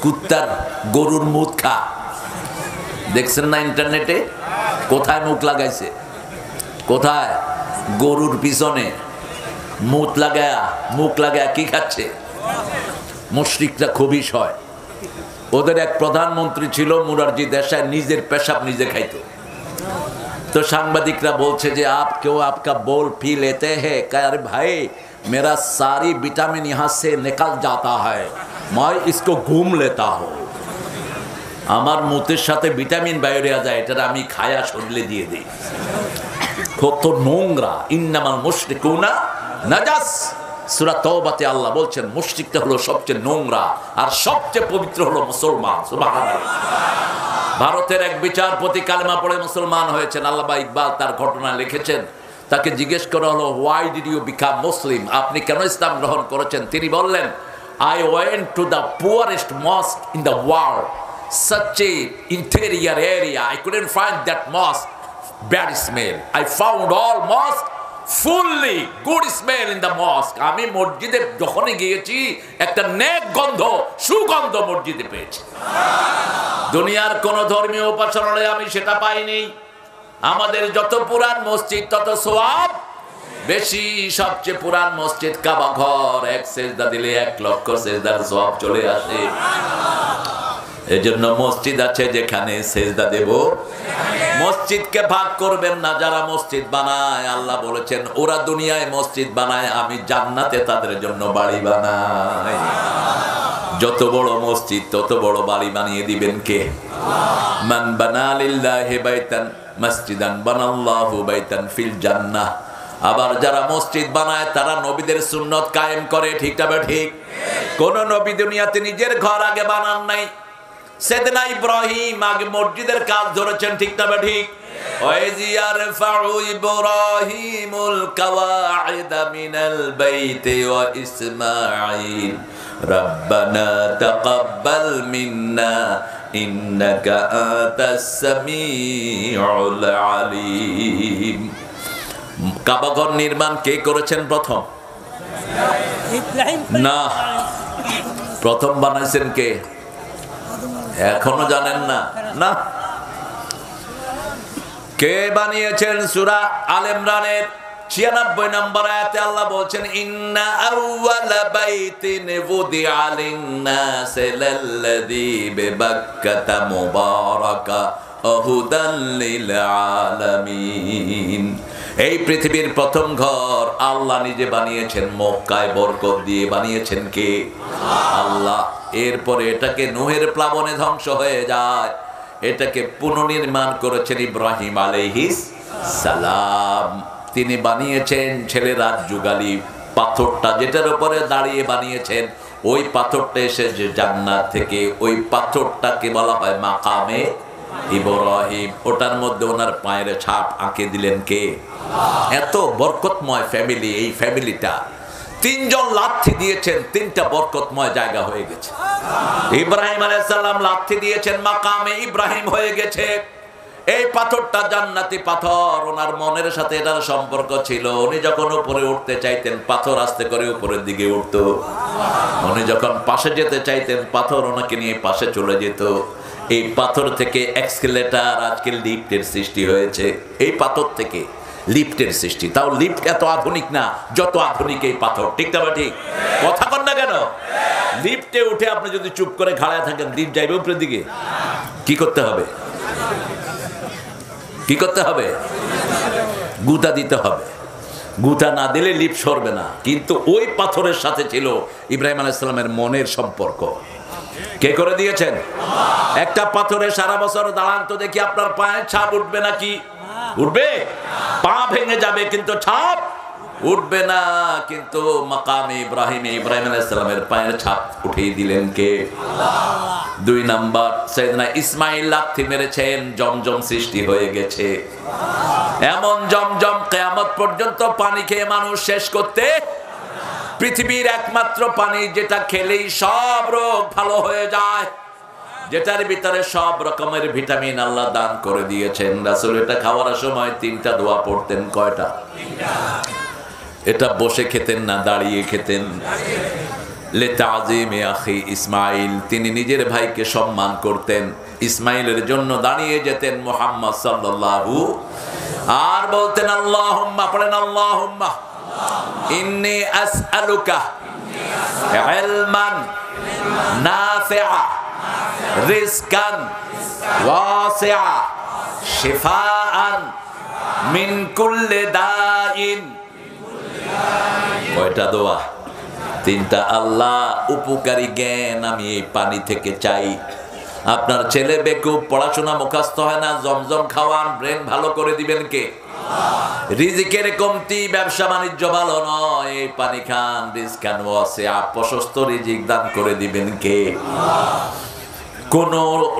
কুত্তার গরুর মুখ খা, দেখছেন না ইন্টারনেটে? কোথায় মুখ লাগাইছে? কোথায়? গরুর পিছনে মুখ লাগায়া কি খাচ্ছে? মুশরিকরা খুবই সয়। ওদের এক প্রধানমন্ত্রী ছিল মুরারজি দেশাই, নিজের পেশাব নিজে খাইতো। তো সাংবাদিকরা বলছে যে आप क्यों आपका बोल पी लेते हैं? अरे भाई मेरा सारी विटामिन यहाँ से निकल जाता है, मैं इसको घूम लेता हूँ। আমার মুতের সাথে ভিটামিন বাইরে যায়, এটা আমি খায়া শরীরে দিয়ে দিই। কত নোংরা! ইন্নামাল মুশরিকুনা নাজাস। সূরা তাওবাতে আল্লাহ বলছেন মুশরিকটা হলো সবচেয়ে নোংরা, আর সবচেয়ে পবিত্র হলো মুসলমান। সুবহানাল্লাহ। ভারতের এক বিচারপতি কালেমা পড়ে মুসলমান হয়েছেন, আল্লামা ইকবাল তার ঘটনা লিখেছেন। তাকে জিজ্ঞেস করা হলো, হোয়াই ডিড ইউ বিকাম মুসলিম? আপনি কেন ইসলাম গ্রহণ করেছেন? তিনি বললেন, I went to the poorest মস্ক in the world, such a interior area, I couldn't find that mosque bad smell, I found all mosque fully good smell in the mosque. আমি মসজিদে যখনই গিয়েছি একটা নেক গন্ধ, সুগন্ধ মসজিদে পেয়েছি। দুনিয়ার কোন ধর্মীয় উপাসনালয়ে আমি সেটা পাইনি। আমাদের যত পুরান মসজিদ তত সওয়াব বেশি। সবচেয়ে পুরান মসজিদ কাবা ঘর, এক সেজদা দিলে 1 লক্ষ সেজদার সওয়াব চলে আসে। এজন্য মসজিদ আছে যেখানে সেজদা দেব, মসজিদকে ভাগ করবেন না। যারা মসজিদ বানায়, আল্লাহ বলেছেন ওরা দুনিয়ায় মসজিদ বানায়, আমি জান্নাতে তাদের জন্য বাড়ি বানাই। যত বড় মসজিদ তত বড় বাড়ি বানিয়ে দিবেন কে? মান বানা লিল্লাহি বাইতান মসজিদান বানাল্লাহু বাইতান ফিল জান্নাহ। আবার যারা মসজিদ বানায় তারা নবীদের সুন্নত কায়েম করে। ঠিক তবে ঠিক? কোন নবী দুনিয়াতে নিজের ঘর আগে বানান নাই। সাইয়েদনা ইব্রাহিম আগে মসজিদের কাজ ধরেছেন। ঠিক তবে ঠিক? ওয়াইজি ইয়ারফাউ ইব্রাহিমুল কাওয়াইদা মিনাল বাইতি ওয়া ইসমাঈল রাব্বানা তাকাব্বাল মিন্না ইন্নাকা আনতাস সামিউল আলিম। কাবা ঘর নির্মাণ কে করেছেন প্রথম? না, প্রথম বানাইছেন কে? এখনো জানেন না? না, কে বানিয়েছেন? সূরা আল ইমরানের 96 নম্বর আয়াতে আল্লাহ বলছেন, ইন্না আউওয়ালা বাইতিন ওয়ুদিআ লিন-নাসি লাল্লাযী বিবাক্কাতা মুবারাকা হুদাল লিল আলামিন। এই পৃথিবীর প্রথম ঘর আল্লাহ নিজে বানিয়েছেন, মক্কায় বরকত দিয়ে বানিয়েছেন কে? আল্লাহ। এরপরে এটাকে নূহের প্লাবনে ধ্বংস হয়ে যায়, এটাকে পুনর্নির্মাণ করেছেন ইব্রাহিম আলাইহিস সালাম। তিনি বানিয়েছেন ছেলেরা যুগালি পাথরটা, যেটার উপরে দাঁড়িয়ে বানিয়েছেন, ওই পাথরটা এসেছে জান্নাত থেকে। ওই পাথরটাকে বলা হয় মাকামে ইব্রাহিম। ওটার মধ্যে ওনার পায়ের ছাপ আঁকে দিলেন কে? এত বরকতময় ফ্যামিলি। এই ফ্যামিলিটা 3 জন লাথি দিয়েছেন, 3টা বরকতময় জায়গা হয়ে গেছে। ইব্রাহিম আলাইহিস সালাম লাথি দিয়েছেন, মাকামে ইব্রাহিম হয়ে গেছে। এই পাথরটা জান্নাতি পাথর। ওনার মনের সাথে এটার সম্পর্ক ছিল। উনি যখন উপরে উঠতে চাইতেন, পাথর আস্তে করে উপরের দিকে উঠতো। উনি যখন পাশে যেতে চাইতেন, পাথর ওনাকে নিয়ে পাশে চলে যেত। এই পাথর থেকে এক্সকেলেটর, আজকে লিফটের সৃষ্টি হয়েছে। এই পাথর থেকে লিফটের সৃষ্টি। তাও লিফট এত আধুনিক না যত আধুনিক এই পাথর। ঠিক না? ঠিক কথা কন না কেন? লিফটে উঠে আপনি যদি চুপ করে খাড়ায় থাকেন, লিফট যাইবে উপরের দিকে। কি করতে হবে? কি করতে হবে? গুতা দিতে হবে। গুতা না দিলে লিফট সরবে না। কিন্তু ওই পাথরের সাথে ছিল ইব্রাহিম আলাইহিস সালামের মনের সম্পর্ক। কে করে দিয়েছেন? একটা পাথরে সারা বছর দাঁড়ান তো দেখি, আপনার পায়ে ছাপ উঠবে নাকি? উঠবে? পা ভেঙে যাবে কিন্তু ছাপ উঠবে না। কিন্তু মাকামে ইব্রাহিমে ইব্রাহিম আলাইহিস সালামের পায়ের ছাপ উঠিয়ে দিলেন কে? 2 নাম্বার, সাইয়েদনা ইসমাঈল লাথি মেরেছেন, জমজম সৃষ্টি হয়ে গেছে। এমন জমজম কিয়ামত পর্যন্ত পানি খেয়ে মানুষ শেষ করতে। পৃথিবীর একমাত্র পানি যেটা খেলেই সব রোগ ভালো হয়ে যায়, যেটার ভিতরে সব রকমের ভিটামিন আল্লাহ দান করে দিয়েছেন। রাসূল এটা খাওয়ার সময় 3টা দোয়া পড়তেন। কয়টা? এটা বসে খেতেন না দাঁড়িয়ে খেতেন? লিতাযীমি আখি ইসমাইল, তিনি নিজের ভাইকে সম্মান করতেন, ইসমাইলের জন্য দাঁড়িয়ে যেতেন মুহাম্মদ সাল্লাল্লাহু, আর বলতেন আল্লাহুম্মা, পড়েন আল্লাহুম্মা ইন্নী আসআলুকা ইলমান নাফিআ রিজকান ওয়াসিআ শিফাআন মিন কুল্লি দাইন। কয়টা দোয়া? তিনটা। আল্লাহ, উপকারী জ্ঞান আমি এই পানি থেকে চাই। আপনার ছেলে বেকুব, পড়াশোনা মুখস্থ হয় না, জমজম খাওয়ান, ব্রেন ভালো করে দিবেন কে? রিজিকের কমতি, ব্যবসা বাণিজ্য ভালো নয়, এই পানি খান, রিজকান ওয়াসিআ, প্রশস্ত রিজিক দান করে দিবেন কে? কোন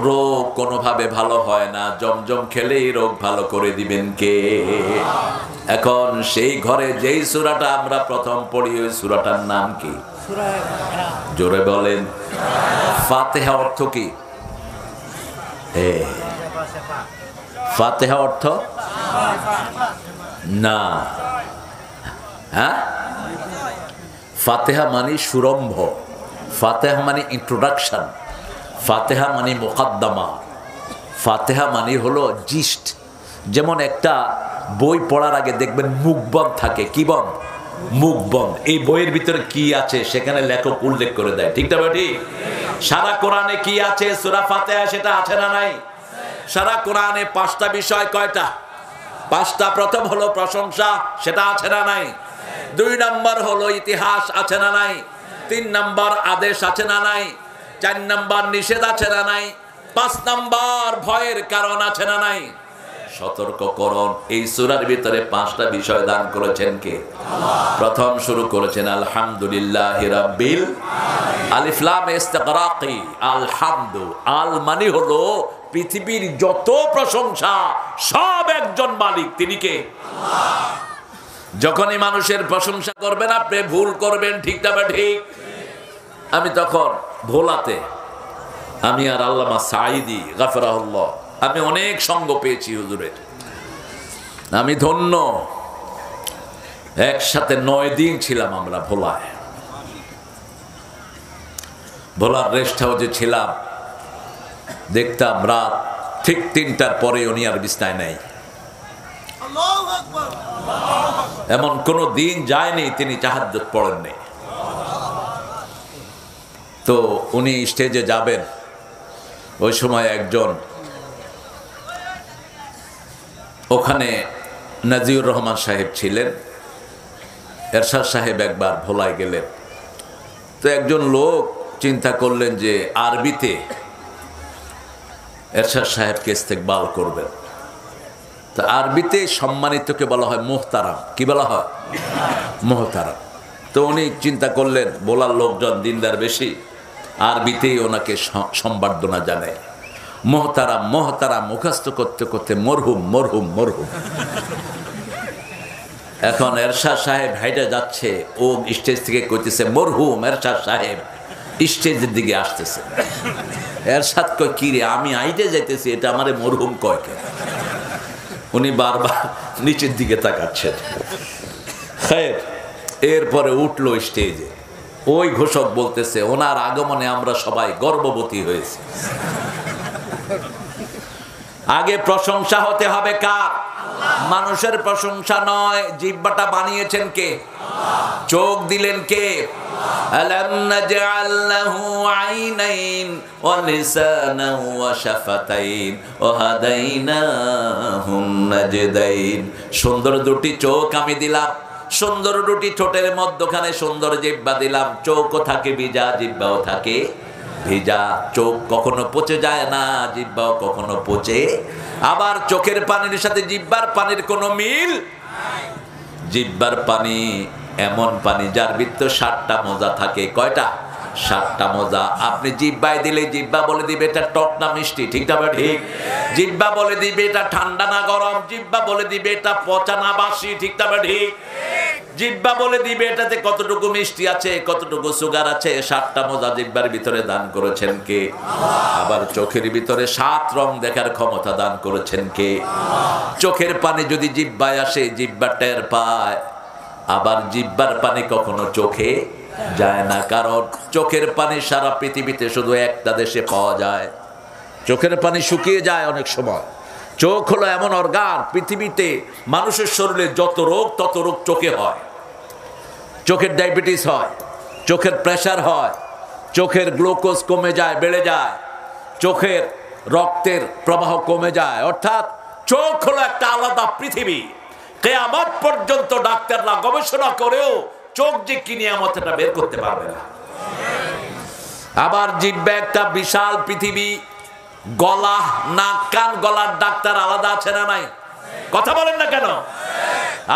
রোগ কোনোভাবে ভালো হয় না, জমজম খেলেই রোগ ভালো করে দিবেন কে? এখন সেই ঘরে যেই সূরাটা আমরা প্রথম পড়ি, ওই সূরাটার নাম কি? জোরে বলেন। ফাতিহা অর্থ কি? ফাতিহা অর্থ না, হ্যাঁ, ফাতিহা মানে সুরম্ভ, ফাতিহা মানে ইন্ট্রোডাকশন, ফাতিহা মানে মুকদ্দমা, ফাতিহা মানে হলো জিস্ট। যেমন একটা বই পড়ার আগে দেখবেন মুখবন্ধ থাকে, কি বন্ধ? মুখবন্ধ। এই বইয়ের ভিতরে কি আছে সেখানে লেখক উল্লেখ করে দেয়, ঠিক না ঠিক? সারা কোরআনে কি আছে, সূরা ফাতিহা সেটা আছে না নাই? সারা কোরআনে 5টা বিষয়, কয়টা? 5টা। প্রথম হলো প্রশংসা, সেটা আছে না নাই? 2 নম্বর হলো ইতিহাস, আছে না নাই? 3 নম্বর আদেশ, আছে না নাই? 4 নম্বর নিষেধ, আছে না নাই? 5 নম্বর ভয়ের কারণ, আছে না নাই? সতর্ককরণ। এই সূরার ভিতরে 5টা বিষয় দান করেছেন কে? প্রথম শুরু করেছেন আলহামদুলিল্লাহি রাব্বিল আলিফ লাম ইস্তিগরাকি, আলহামদু, আল মানে হলো পৃথিবীর যত প্রশংসা সব একজন মালিক, তিনি কে? আল্লাহ। যখনই মানুষের প্রশংসা করবেন আপনি ভুল করবেন, ঠিক না ঠিক? আমি তখন ভোলাতে, আমি আর আল্লামা সাঈদী গাফরাহুল্লাহ, আমি অনেক সঙ্গ পেয়েছি হুজুরের, আমি ধন্য। একসাথে 9 দিন ছিলাম আমরা ভোলায়, ভোলার রেস্ট হাউসে ছিলাম। দেখতাম রাত ঠিক 3টার পরে উনি আর বিছনায় নেই, এমন কোন দিন যায়নি তিনি তাহাজ্জুদ পড়েননি। তো উনি স্টেজে যাবেন, ওই সময় একজন ওখানে নাজিউর রহমান সাহেব ছিলেন, এরশাদ সাহেব একবার ভোলায় গেলেন, তো একজন লোক চিন্তা করলেন যে আরবিতে এরশাদ সাহেবকে ইস্তেকবাল করবেন। তো আরবিতে সম্মানিতকে বলা হয় মোহতারাম, কি বলা হয়? মোহতারাম। তো উনি চিন্তা করলেন বলার লোকজন দিনদার বেশি, আরবিতেই ওনাকে সম্বর্ধনা জানায়, মোহতারাম মোহতারাম, মুখস্থ করতে করতে মরহুম মরহুম মরহুম। এখন এরশাদ সাহেব হাইটা যাচ্ছে, ও স্টেজ থেকে কইতেছে মরহুম এরশাদ সাহেব, স্টেজের দিকে আসতেছে। এরশাদ কয় কি রে, আমি আইটে যাইতেছি, এটা আমারে মরহুম কয় কেন? উনি বারবার নিচের দিকে তাকাচ্ছেন। খায়ের, এরপরে উঠলো স্টেজে, ওই ঘোষক বলতেছে ওনার আগমনে আমরা সবাই গর্ববতী হয়েছি। আগে প্রশংসা হতে হবে কার? মানুষের প্রশংসা নয়। জিহ্বাটা বানিয়েছেন কে? চোখ দিলেন কে? আলাম নাজআল লাহু আইনাইন ওয়া লিসানান ওয়া শাফাতাইন ওয়া হাদাইনাহুন নাজদাইন। সুন্দর দুটি চোখ আমি দিলাম, সুন্দর দুটি ঠোঁটের মধ্যখানে সুন্দর জিহ্বা দিলাম। চোখও থাকে ভিজা, জিহ্বাও থাকে ভিজা। চোখ কখনো পচে যায় না, জিহ্বাও কখনো পচে। আবার চোখের পানির সাথে জিহ্বার পানির কোনো মিল নাই। জিহ্বার পানি এমন পানি যার ভিতর 7টা মজা থাকে। কয়টা? 7টা মজা। আপনি জিহ্বায় দিলে জিহ্বা বলে দিবে এটা টক না মিষ্টি, ঠিক না ঠিক? জিহ্বা বলে দিবে এটা ঠান্ডা না গরম, জিহ্বা বলে দিবে এটা পচা না বাসি, ঠিক না ঠিক? জিহ্বা বলে দিবে এটাতে কতটুকু মিষ্টি আছে, কতটুকু সুগার আছে। 7টা মজা জিহ্বার ভিতরে দান করেছেন কে? আবার চোখের ভিতরে 7 রং দেখার ক্ষমতা দান করেছেন কে? চোখের পানি যদি জিহ্বায় আসে জিহ্বা টের পায়, আবার জিহ্বার পানি কখনো চোখে যায় না, কারণ চোখের পানি সারা পৃথিবীতে শুধু একটা দেশে পাওয়া যায়। চোখের পানি শুকিয়ে যায় অনেক সময়। চোখ হলো এমন অর্গান, পৃথিবীতে মানুষের শরীরে যত রোগ তত রোগ চোখে হয়। চোখের ডায়াবেটিস হয়, চোখের প্রেশার হয়, চোখের গ্লুকোজ কমে যায়, বেড়ে যায়, চোখের রক্তের প্রবাহ কমে যায়। অর্থাৎ চোখ হলো একটা আলাদা পৃথিবী। কিয়ামত পর্যন্ত ডাক্তাররা গবেষণা করেও চোখ যে কি নিয়ামত এটা বের করতে পারবে না। আবার জিহ্বা একটা বিশাল পৃথিবী। গলা, নাক, কান, গলার ডাক্তার আলাদা আছে না নাই? কথা বলেন না কেন?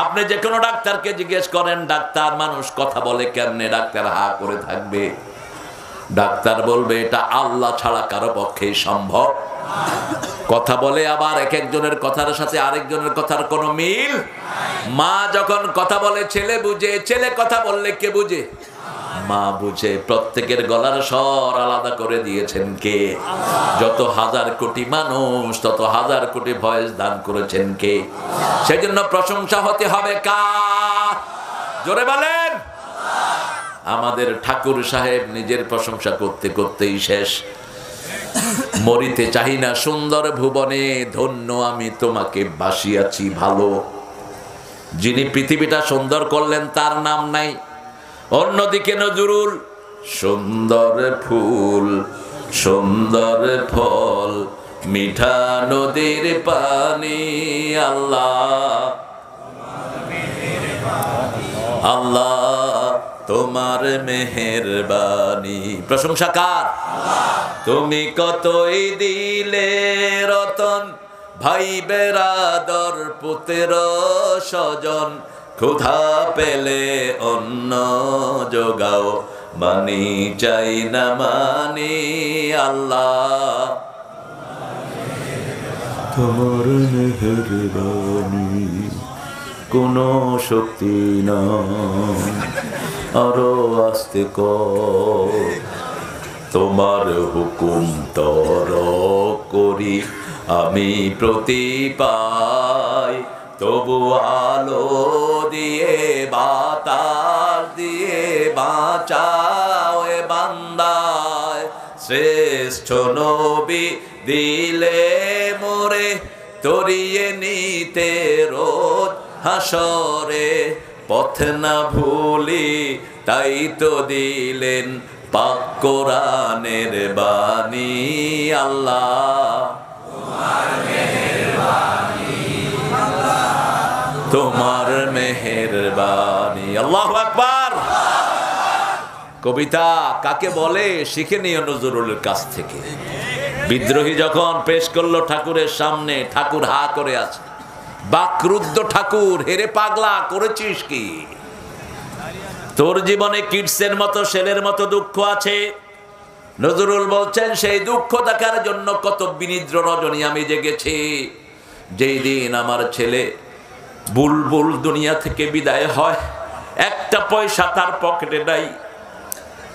আপনি যে কোনো ডাক্তারকে জিজ্ঞেস করেন, ডাক্তার মানুষ কথা বলে কেমনে, ডাক্তার হা করে থাকবে। ডাক্তার বলবে এটা আল্লাহ ছাড়া কারো পক্ষেই সম্ভব। কথা বলে আবার এক একজনের কথার সাথে আরেকজনের কথার কোনো মিল। মা যখন কথা বলে ছেলে বুঝে, ছেলে কথা বললে কে বুঝে? মা বুঝে। প্রত্যেকের গলার স্বর আলাদা করে দিয়েছেন কে? যত হাজার কোটি মানুষ তত হাজার কোটি ভয়েস দান করেছেন কে? সেই জন্য প্রশংসা হতে হবে কার? জোরে বলেন। আমাদের ঠাকুর সাহেব নিজের প্রশংসা করতে করতেই শেষ। মরিতে চাহি না সুন্দর ভুবনে, ধন্য আমি তোমাকে বাসিয়াছি ভালো। যিনি পৃথিবীটা সুন্দর করলেন তার নাম নাই। অন্যদিকে নজরুল, সুন্দর ফুল সুন্দর ফল মিঠা নদীর পানি, আল্লাহ আল্লাহ তোমার মেহেরবানি। প্রশংসা কার? তুমি কতই দিলে রতন, ভাই বেরাদর পুত্র স্বজন, ক্ষুধা পেলে অন্ন যোগাও, মানি চাই না মানি, আল্লাহ তোমার মেহেরবানি। কোনো শক্তি না আরো আস্তে কর, তোমার হুকুম তর করি আমি প্রতি পাই, তবু আলো দিয়ে বাতাস দিয়ে বাঁচাও এ বান্দায়। শ্রেষ্ঠ নবী দিলে মোরে, তরিয়ে নিতে রোজ হাসরে, পথ না ভুলি তাই তো দিলেন পাক কোরআনের বাণী, আল্লাহ তোমার মেহেরবানি। আল্লাহু আকবার। কবিতা কাকে বলে শিখে নিও নজরুলের কাছ থেকে। বিদ্রোহী যখন পেশ করলো ঠাকুরের সামনে, ঠাকুর হা করে আছে। বাকরুদ্ধ ঠাকুর, হেরে পাগলা করেছিস কি? তোর জীবনে কিডসের মতো ছেলের মতো দুঃখ আছে। নজরুল বলছেন সেই দুঃখ দেখার জন্য কত বিনিদ্র রজনী আমি জেগেছি। যেই দিন আমার ছেলে বুলবুল দুনিয়া থেকে বিদায় হয়, একটা পয়সা তার পকেটে নাই।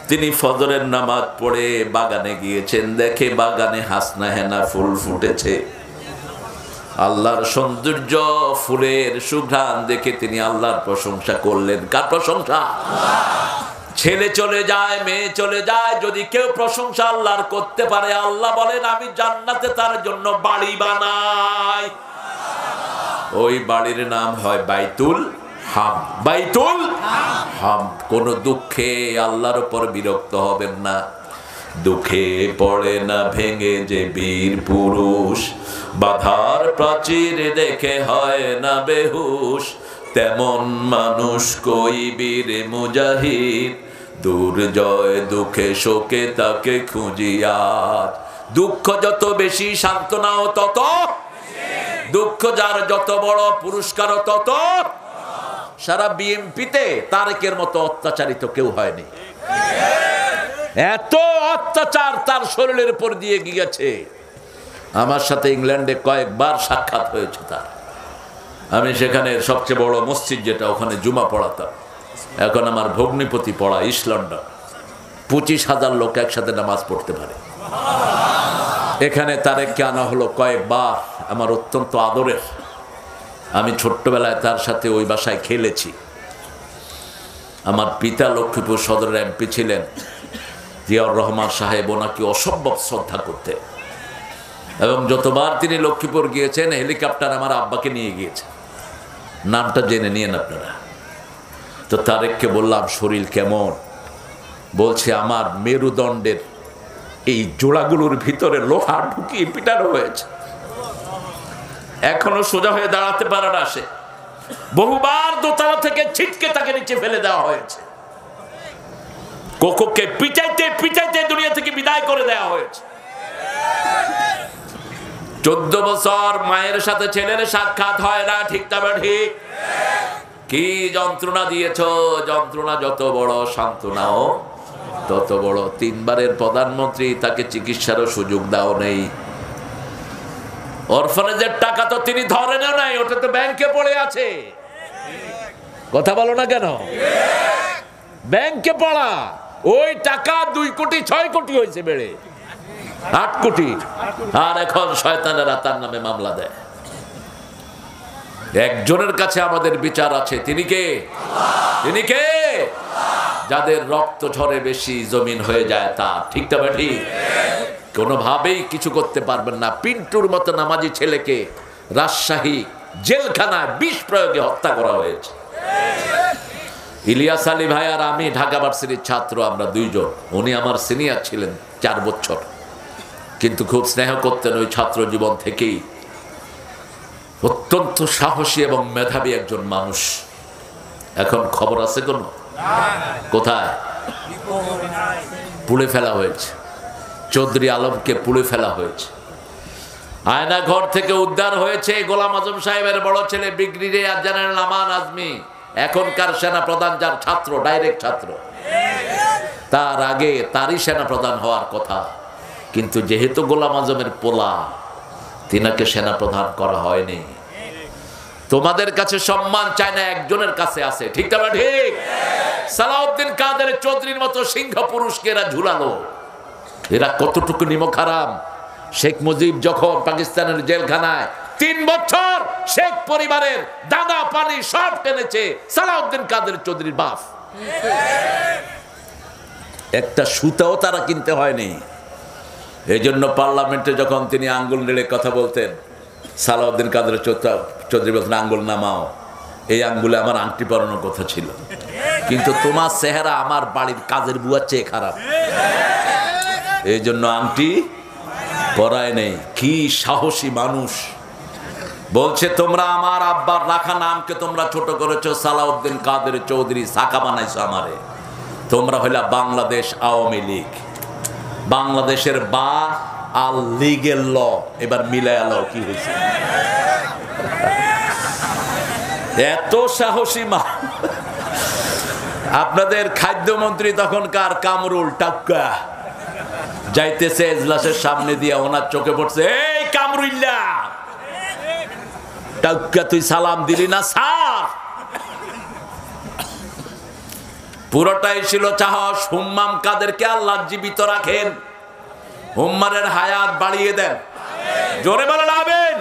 তিনি ফজরের নামাজ পড়ে বাগানে গিয়েছেন, দেখে বাগানে হাসনা হেনা ফুল ফুটেছে। আল্লাহর সৌন্দর্য, ফুলের সুঘ্রাণ দেখে তিনি আল্লাহর প্রশংসা করলেন। কার প্রশংসা? ছেলে চলে যায়, মেয়ে চলে যায়, যদি কেউ প্রশংসা আল্লাহর করতে পারে, আল্লাহ বলেন আমি জান্নাতে তার জন্য বাড়ি বানাই। ওই বাড়ির নাম হয় বাইতুল হামদ। বাইতুল হামদ। কোন দুঃখে আল্লাহর উপর বিরক্ত হবেন না। দুঃখে পড়ে না ভেঙে যে বীর পুরুষ, বাধার প্রাচীর দেখে হয় না বেহুশ, তেমন মানুষ কই বীর মুজাহিদ, দুর্জয় দুঃখে শোকে তাকে খুঁজিয়া। দুঃখ যত বেশি সান্ত্বনাও তত, দুঃখ যার যত বড় পুরস্কারও তত। সারা বিএমপিতে তারেকের মতো অত্যাচারিত কেউ হয়নি। এত অত্যাচার তার শরীরের উপর দিয়ে গিয়েছে। আমার সাথে ইংল্যান্ডে কয়েকবার সাক্ষাৎ হয়েছে তার। আমি সেখানে সবচেয়ে বড় মসজিদ যেটা, ওখানে জুমা পড়াতাম। এখন আমার ভগ্নিপতি পড়া ইস্ট লন্ডন। 25,000 লোক একসাথে নামাজ পড়তে পারে। এখানে তারেককে আনা হলো কয়েকবার। আমার অত্যন্ত আদরের। আমি ছোট্টবেলায় তার সাথে ওই বাসায় খেলেছি। আমার পিতা লক্ষ্মীপুর সদরের এমপি ছিলেন জিয়াউর রহমান সাহেব, ওনাকে অসম্ভব শ্রদ্ধা করতেন এবং যতবার তিনি লক্ষ্মীপুর গিয়েছেন হেলিকপ্টার আমার আব্বাকে নিয়ে গিয়েছেন। নামটা জেনে নিয়েন আপনারা। তো তারেককে বললাম শরীর কেমন? বলছে আমার মেরুদণ্ডের এই জোড়াগুলোর ভিতরে লোহা ঢুকিয়ে পিটানো হয়েছে, এখনো সোজা হয়ে দাঁড়াতে পারে না সে। বহুবার দোতলা থেকে ছিটকে তাকে নিচে ফেলে দেওয়া হয়েছে। কোকোকে পিটাইতে পিটাইতে দুনিয়া থেকে বিদায় করে দেওয়া হয়েছে। 14 বছর মায়ের সাথে ছেলের সাক্ষাৎ হয় না, ঠিক তবে ঠিক। কি যন্ত্রণা দিয়েছ, যন্ত্রণা যত বড় সান্ত্বনাও তত বড়। 3 বারের প্রধানমন্ত্রী, তাকে চিকিৎসারও সুযোগ দাও নেই। অরফানেজের টাকা তো তিনি ধরেনও নাই, ওটা তো ব্যাংকে পড়ে আছে। কথা বলো না কেন? ব্যাংকে পড়া ওই টাকা 2 কোটি 6 কোটি হয়েছে, বেড়ে 8 কোটি। আর এখন শয়তানেরা তার নামে মামলা দেয়। একজনের কাছে আমাদের বিচার আছে, তিনি কে? তিনি কে? যাদের রক্ত ঝরে বেশি জমিন হয়ে যায় তা, ঠিক তবে ঠিক। কোনোভাবেই কিছু করতে পারবেন না। পিন্টুর মতো নামাজি ছেলেকে রাজশাহী জেলখানায় বিষ প্রয়োগে হত্যা করা হয়েছে। ইলিয়াস আলী ভাই আর আমি ঢাকা ভার্সিটির ছাত্র, আমরা 2 জন। উনি আমার সিনিয়র ছিলেন 4 বছর, কিন্তু খুব স্নেহ করতেন ওই ছাত্র জীবন থেকেই। অত্যন্ত সাহসী এবং মেধাবী একজন মানুষ। এখন খবর আছে কোন? কোথায়? পুড়ে ফেলা হয়েছে। চৌধুরী আলমকে পুড়ে ফেলা হয়েছে। আয়না ঘর থেকে উদ্ধার হয়েছে গোলাম আজম সাহেবের বড় ছেলে ব্রিগেডিয়ার জেনারেল আমান আজমি, এখনকার সেনা প্রধান, যার ছাত্র, ডাইরেক্ট ছাত্র। তার আগে তারই সেনা প্রধান হওয়ার কথা, কিন্তু যেহেতু গোলাম আজমের পোলা, তিনাকে সেনা প্রধান করা হয়নি। তোমাদের কাছে সম্মান চায় না, একজনের কাছে আছে, ঠিক না? ঠিক। সালাউদ্দিন কাদের চৌধুরীর মতো সিংহ পুরুষকে এরা ঝুলালো। এরা কতটুকু নিমক হারাম। শেখ মুজিব যখন পাকিস্তানের জেলখানায় 3 বছর শেখ পরিবারের দানা পানি সব টেনেছে সালাউদ্দিন কাদের চৌধুরীর বাপ। একটা সুতাও তারা কিনতে হয়নি। এই জন্য পার্লামেন্টে যখন তিনি আঙ্গুল নেড়ে কথা বলতেন, সালাউদ্দিন কাদের চৌধুরী বলতেন আঙ্গুল নামাও, এই আঙ্গুলে আমার আংটি পরানোর কথা ছিল, কিন্তু তোমার চেহারা আমার বাড়ির কাজের বুয়ার চেয়ে খারাপ, এই জন্য আংটি পরায় নেই। কি সাহসী মানুষ! বলছে তোমরা আমার আব্বার রাখা নামকে তোমরা ছোট করেছো, সালাউদ্দিন কাদের চৌধুরী সাকা বানাইছো আমারে। তোমরা হইলা বাংলাদেশ আওয়ামী লীগ। বাংলাদেশের বা আর লীগের ল এবার মিলাই আলো, কি হয়েছে? এত সাহসী মা। আপনাদের খাদ্যমন্ত্রী তখনকার কামরুল টাক্কা যাইতেছে এজলাসের সামনে দিয়ে, ওনার চোখে পড়ছে, এই কামরুল্লাহ টাক্কা তুই সালাম দিলি না স্যার? পুরোটাই ছিল সাহস। হুম্মাম কাদেরকে আল্লাহ জীবিত রাখেন, হুম্মারের হায়াত বাড়িয়ে দেন। জোরে বলেন আমিন।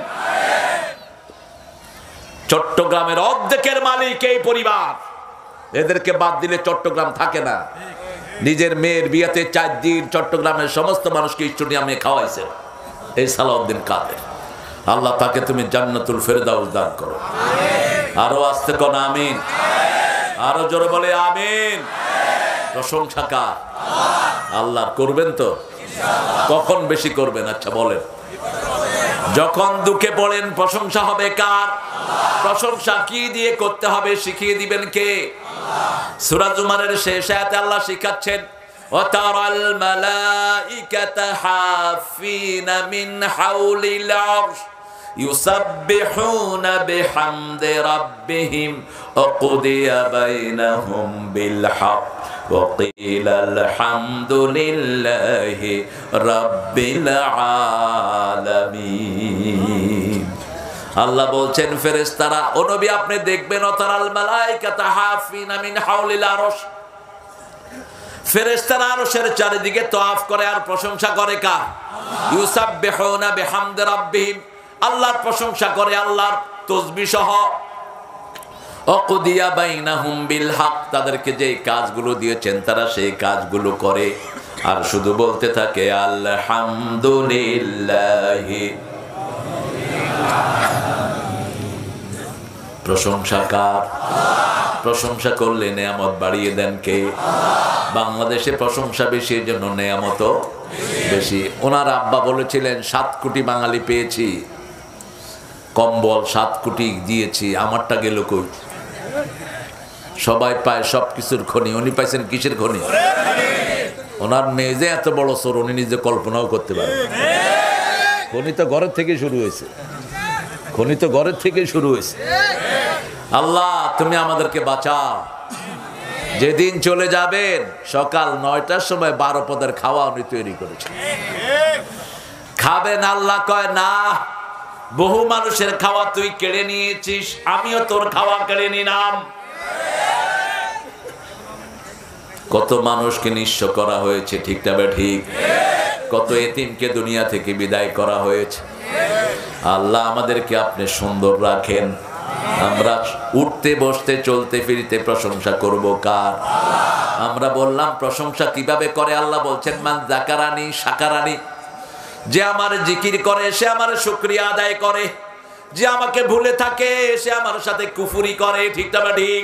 চট্টগ্রামের অর্ধেকের মালিক এই পরিবার। এদেরকে বাদ দিলে চট্টগ্রাম থাকে না। নিজের মেয়ের বিয়েতে 4 দিন চট্টগ্রামের সমস্ত মানুষকে স্টেডিয়ামে খাওয়াইছেন এই সালাউদ্দিন কাদের। আল্লাহ তাকে তুমি জান্নাতুল ফেরদাউস দান করো। আরো আস্তে কোন আমিন। আরো জোরে বলে আমিন। প্রশংসা কার? আল্লাহ। করবেন তো? কখন বেশি করবেন? আচ্ছা বলেন। যখন দুঃখে পড়েন প্রশংসা হবে কার? প্রশংসা কি দিয়ে করতে হবে শিখিয়ে দিবেন কে? সূরা জুমারের শেষ আয়াতে আল্লাহ শিখাচ্ছেন, ওয়াতারাল মালাইকাতা হাফিনা মিন হাউলিল আরশ ইউসাব্বিহুনা বিহামদি রাব্বিহিম ওয়া কুদিয়া বাইনাহুম বিল হক ওয়া কিলা আলহামদুলিল্লাহি রাব্বিল আলামিন। আল্লাহ বলছেন ফেরেশতারা, ও নবী আপনি দেখবেন, ওয়াতারাল মালাইকাতা হাফিনা মিন হাউলিল আরশ, ফেরেশতারা আরশের চারিদিকে তওয়াফ করে আর প্রশংসা করে কার? ইউসাব্বিহুনা বিহামদি রাব্বিহিম, আল্লাহর প্রশংসা করে, আল্লাহর তাসবিহ সহ। ওয়াকুদিয়া বাইনাহুম বিল হক, তাদেরকে যে কাজগুলো দিয়েছেন তারা সেই কাজগুলো করে, আর শুধু বলতে থাকে আলহামদুলিল্লাহ। প্রশংসা কার? প্রশংসা করলে নেয়ামত বাড়িয়ে দেন কে? বাংলাদেশে প্রশংসা বেশি, এর জন্য নেয়ামত বেশি। ওনার আব্বা বলেছিলেন 7 কোটি বাঙালি পেয়েছি, কম্বল 7 কোটি দিয়েছি, আমারটা গেল কই? সবাই পায় সব কিছুর খনি, উনি পাইছেন কিসের খনি? ওনার মেয়ে যে এত বড় চোর উনি নিজে কল্পনাও করতে পারেন। খনি তো ঘরের থেকে শুরু হয়েছে, খনি তো ঘরের থেকে শুরু হয়েছে। আল্লাহ তুমি আমাদেরকে বাঁচাও। যেদিন চলে যাবেন সকাল 9টার সময় 12 পদের খাওয়া উনি তৈরি করেছেন, খাবেন। আল্লাহ কয় না, বহু মানুষের খাওয়া তুই কেড়ে নিয়েছিস, আমিও তোর খাওয়া কেড়ে নিলাম। কত মানুষকে নিঃস্ব করা হয়েছে, ঠিক না ঠিক? কত এতিমকে দুনিয়া থেকে বিদায় করা হয়েছে। আল্লাহ আমাদেরকে আপনি সুন্দর রাখেন। আমরা উঠতে বসতে চলতে ফিরতে প্রশংসা করব কার? আমরা বললাম প্রশংসা কিভাবে করে? আল্লাহ বলছেন মান যাকারানি শাকারানি, যে আমার জিকির করে সে আমার শুকরিয়া আদায় করে, যে আমাকে ভুলে থাকে সে আমার সাথে কুফরি করে, ঠিক না ঠিক?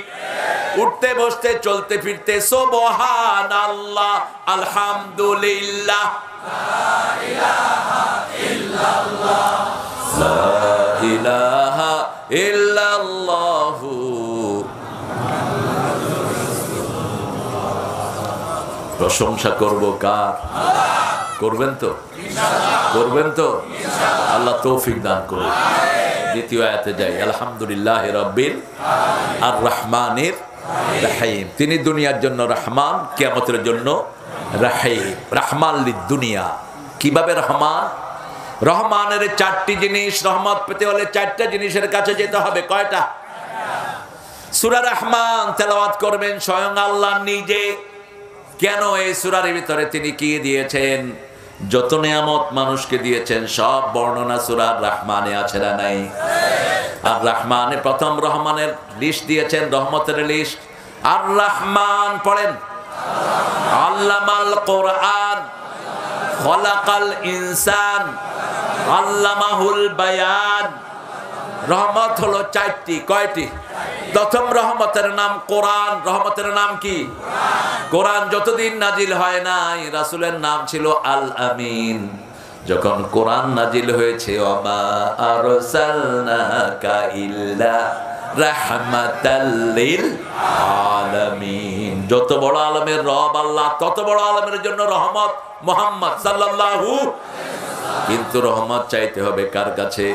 উঠতে বসতে চলতে ফিরতে সুবহানাল্লাহ, আলহামদুলিল্লাহ, লা ইলাহা ইল্লাল্লাহ, লা ইলাহা ইল্লাল্লাহু। প্রশংসা করব কার? করবেন তো? করবেন তো? আল্লাহ তৌফিক দান করুন। দ্বিতীয় আয়াতে যাই। আলহামদুলিল্লাহ রাব্বিল আর রহমানির রাহিম, তিনি দুনিয়ার জন্য রহমান, কিয়ামতের জন্য রাহিম। রহমান লিদ দুনিয়া, কিভাবে রহমান? রহমানের 4টি জিনিস, রহমত পেতে হলে 4টা জিনিসের কাছে যেতে হবে। কয়টা? সূরা রহমান তেলাওয়াত করবেন স্বয়ং আল্লাহ নিজে। কেন? এই সূরার ভিতরে তিনি কি দিয়েছেন? যত নিয়ামত মানুষকে দিয়েছেন সব বর্ণনা সূরা রহমানে আছে না নাই? আর রহমানে প্রথম রহমানের লিস্ট দিয়েছেন, রহমতের লিস্ট। আর রহমান পড়েন, আল্লামাল কোরআন, খলাকাল ইনসান, আল্লামাহুল বায়ান। রহমত হলো 4টি। কয়টি? প্রথম রহমতের নাম কোরআন। রহমতের নাম কি? কোরআন যতদিন নাজিল হয় নাই রাসূলের নাম ছিল আল আমিন। যখন কোরআন নাজিল হয়েছে ওমা আরসালনাকা ইল্লা রাহমাতাল লিল আলামিন, যত বড় আলমের রব আল্লাহ, তত বড় আলমের জন্য রহমত মুহাম্মদ সাল্লাল্লাহু। কিন্তু রহমত চাইতে হবে কার কাছে?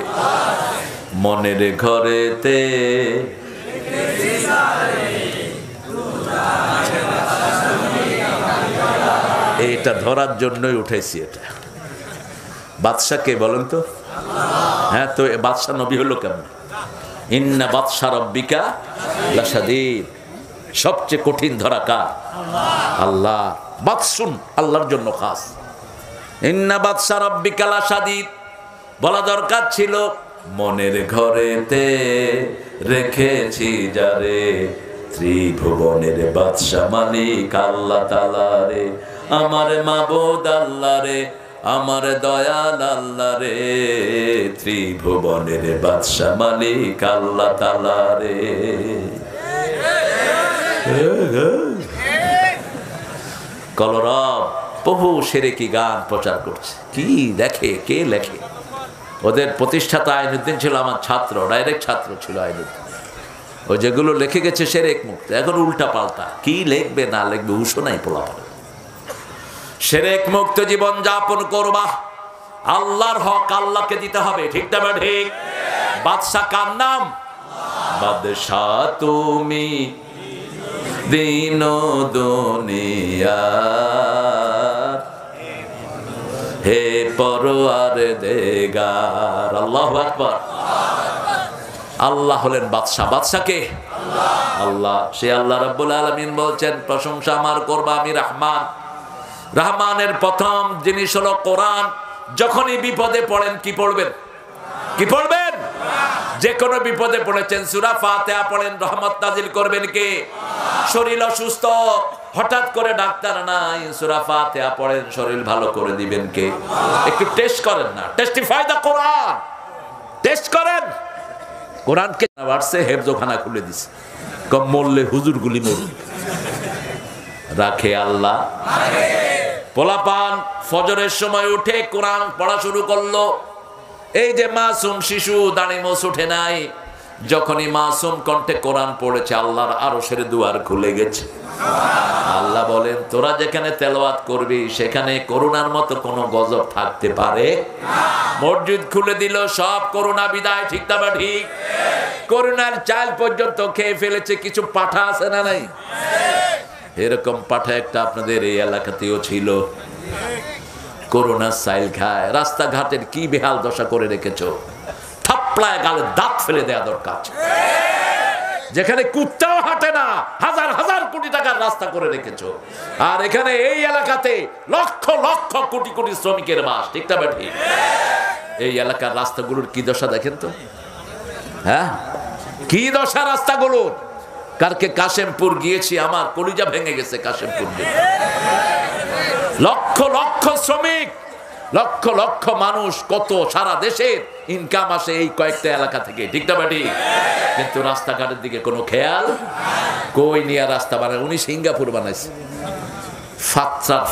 মনের ঘরেতে এটা ধরার জন্যই উঠেছি। এটা বাদশাকে বলেন তো? হ্যাঁ, তো বাদশা নবী হলো কেমন? ইন্না বাদশা রব্বিকা লাশাদীদ, সবচেয়ে কঠিন ধরা কার? আল্লাহ। বাদশুন আল্লাহর জন্য খাস। ইন্না বাদশা রব্বিকা লাশাদীদ বলা দরকার ছিল মনের ঘরেতে রেখেছি যারে, ত্রিভুবনের বাদশা মালিক আল্লাহ তাআলা রে, আমার মাবুদ আল্লাহ রে, আমার দয়াল আল্লাহ রে, ত্রিভুবনের বাদশা মালিক আল্লাহ তাআলা রে। কলরব বহু সেরেকি গান প্রচার করছে। কি দেখে, কে লেখে? ওদের প্রতিষ্ঠাতা আইনুদ্দিন ছিল আমার ছাত্র, ডাইরেক্ট ছাত্র ছিল আইনুদ্দিন। ও যেগুলো লিখে গেছে সেরেক মুক্ত, এখন উল্টা পাল্টা কি লিখবে না লিখবে উসো নাই পোলা। সেরেক মুক্ত জীবন যাপন করবা, আল্লাহর হক আল্লাহকে দিতে হবে, ঠিক না ঠিক? বাদশা কার নাম? বাদশা তুমি দিন দুনিয়া, হে পরওয়ার দেগার। আল্লাহু আকবার। আল্লাহ হলেন বাদশা। বাদশাকে আল্লাহ। সে আল্লাহ রাব্বুল আলামিন বলছেন প্রশংসা আমার করবা, আমি রহমান। রহমানের প্রথম জিনিস হলো কোরআন। যখনই বিপদে পড়েন কি পড়বেন? কি পড়বেন? যে কোনো বিপদে পড়েছেন সূরা ফাতিহা পড়েন, রহমত নাজিল করবেন কে? শরীর অসুস্থ, হঠাৎ করে ডাক্তার নাই, সূরা ফাতিহা পড়েন, শরীর ভালো করে দিবেন কে? একটু টেস্ট করেন না, টেস্টিফাই দা কোরআন, টেস্ট করেন। কোরআনকে বাড়ছে, হেফজখানা খুলে দিছে, কম মরলে হুজুরগুলি মরবে, রাখে আল্লাহ। পোলাপান ফজরের সময় উঠে কোরআন পড়া শুরু করলো। এই যে মাসুম শিশু, দাড়ি মোছ উঠে নাই, যখনই মাসুম কণ্ঠে কোরআন পড়েছে আল্লাহর আরশের দুয়ার খুলে গেছে। আল্লাহ বলেন তোরা যেখানে তেলাওয়াত করবি সেখানে করুণার মতো কোনো গজব থাকতে পারে? মসজিদ খুলে দিল, সব করুণা বিদায়, ঠিক না ঠিক? করুণার চাল পর্যন্ত খেয়ে ফেলেছে, কিছু পাঠা আছে না নাই? এরকম পাঠা একটা আপনাদের এই এলাকাতেও ছিল, করোনার সাইল খায়। রাস্তাঘাটের কি বেহাল দশা করে রেখেছো, থাপড়ায় গালে দাঁত ফেলে দেয়া দরকার। যেখানে কুত্তাও হাঁটে না, হাজার হাজার কোটি টাকার রাস্তা করে রেখেছো। আর এখানে এই এলাকাতে লক্ষ লক্ষ কোটি কোটি শ্রমিকের বাস, ঠিক না ঠিক? এই এলাকার রাস্তাগুলোর কি দশা দেখেন তো, হ্যাঁ কি দশা রাস্তাগুলোর। কালকে কাশেমপুর গিয়েছি, আমার কলিজা ভেঙে গেছে। কাশেমপুর লক্ষ লক্ষ শ্রমিক, লক্ষ লক্ষ মানুষ, কত সারা দেশের ইনকাম আসে এই কয়েকটা এলাকা থেকে, ঠিক না ঠিক? কিন্তু রাস্তাঘাটের দিকে কোনো খেয়াল কই নিয়ে রাস্তা বানায়। উনি সিঙ্গাপুর বানাইছে,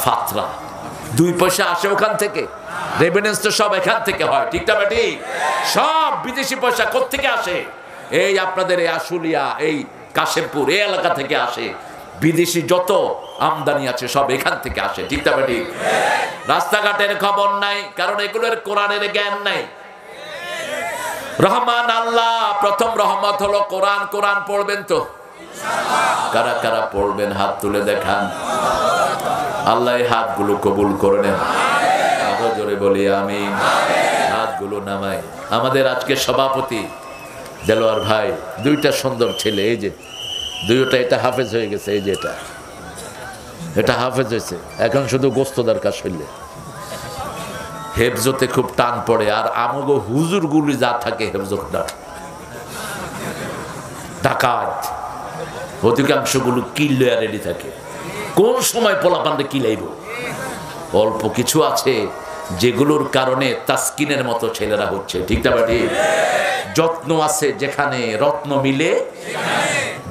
ফাতরা 2 পয়সা আসে ওখান থেকে, রেভিনিউ তো সব এখান থেকে হয়, ঠিক না ঠিক? সব বিদেশি পয়সা কোত্থেকে আসে? এই আপনাদের এই আশুলিয়া, এই কাশেমপুর এই এলাকা থেকে আসে। বিদেশি যত আমদানি আছে সব এখান থেকে আসে, ঠিক না ঠিক? রাস্তাঘাটের খবর নাই, কারণ এগুলোর কোরআনের জ্ঞান নাই। রহমান আল্লাহ, প্রথম রহমত হলো কোরআন। কোরআন পড়বেন তো? কারা কারা পড়বেন হাত তুলে দেখান। আল্লাহ এই হাতগুলো কবুল করে নেন, আরো জোরে বলি আমিন। হাতগুলো নামাই। আমাদের আজকে সভাপতি দেলোয়ার ভাই, 2টা সুন্দর ছেলে, এই যে 2টা, এটা হাফেজ হয়ে গেছে, এই যে এটা হাফেজ হয়েছে, এখন শুধু গোস্ত দরকার শরীরে। হেফজতে খুব টান পড়ে, আর আমগো হুজুর গুলি যা থাকে হেফজতটা ডাকাত, অধিকাংশ গুলো কিল্লয়া রেডি থাকে, কোন সময় পোলাপান্ডে কিলাইব। অল্প কিছু আছে যেগুলোর কারণে তাসকিনের মতো ছেলেরা হচ্ছে, ঠিক না ঠিক? যত্ন আছে যেখানে রত্ন মিলে,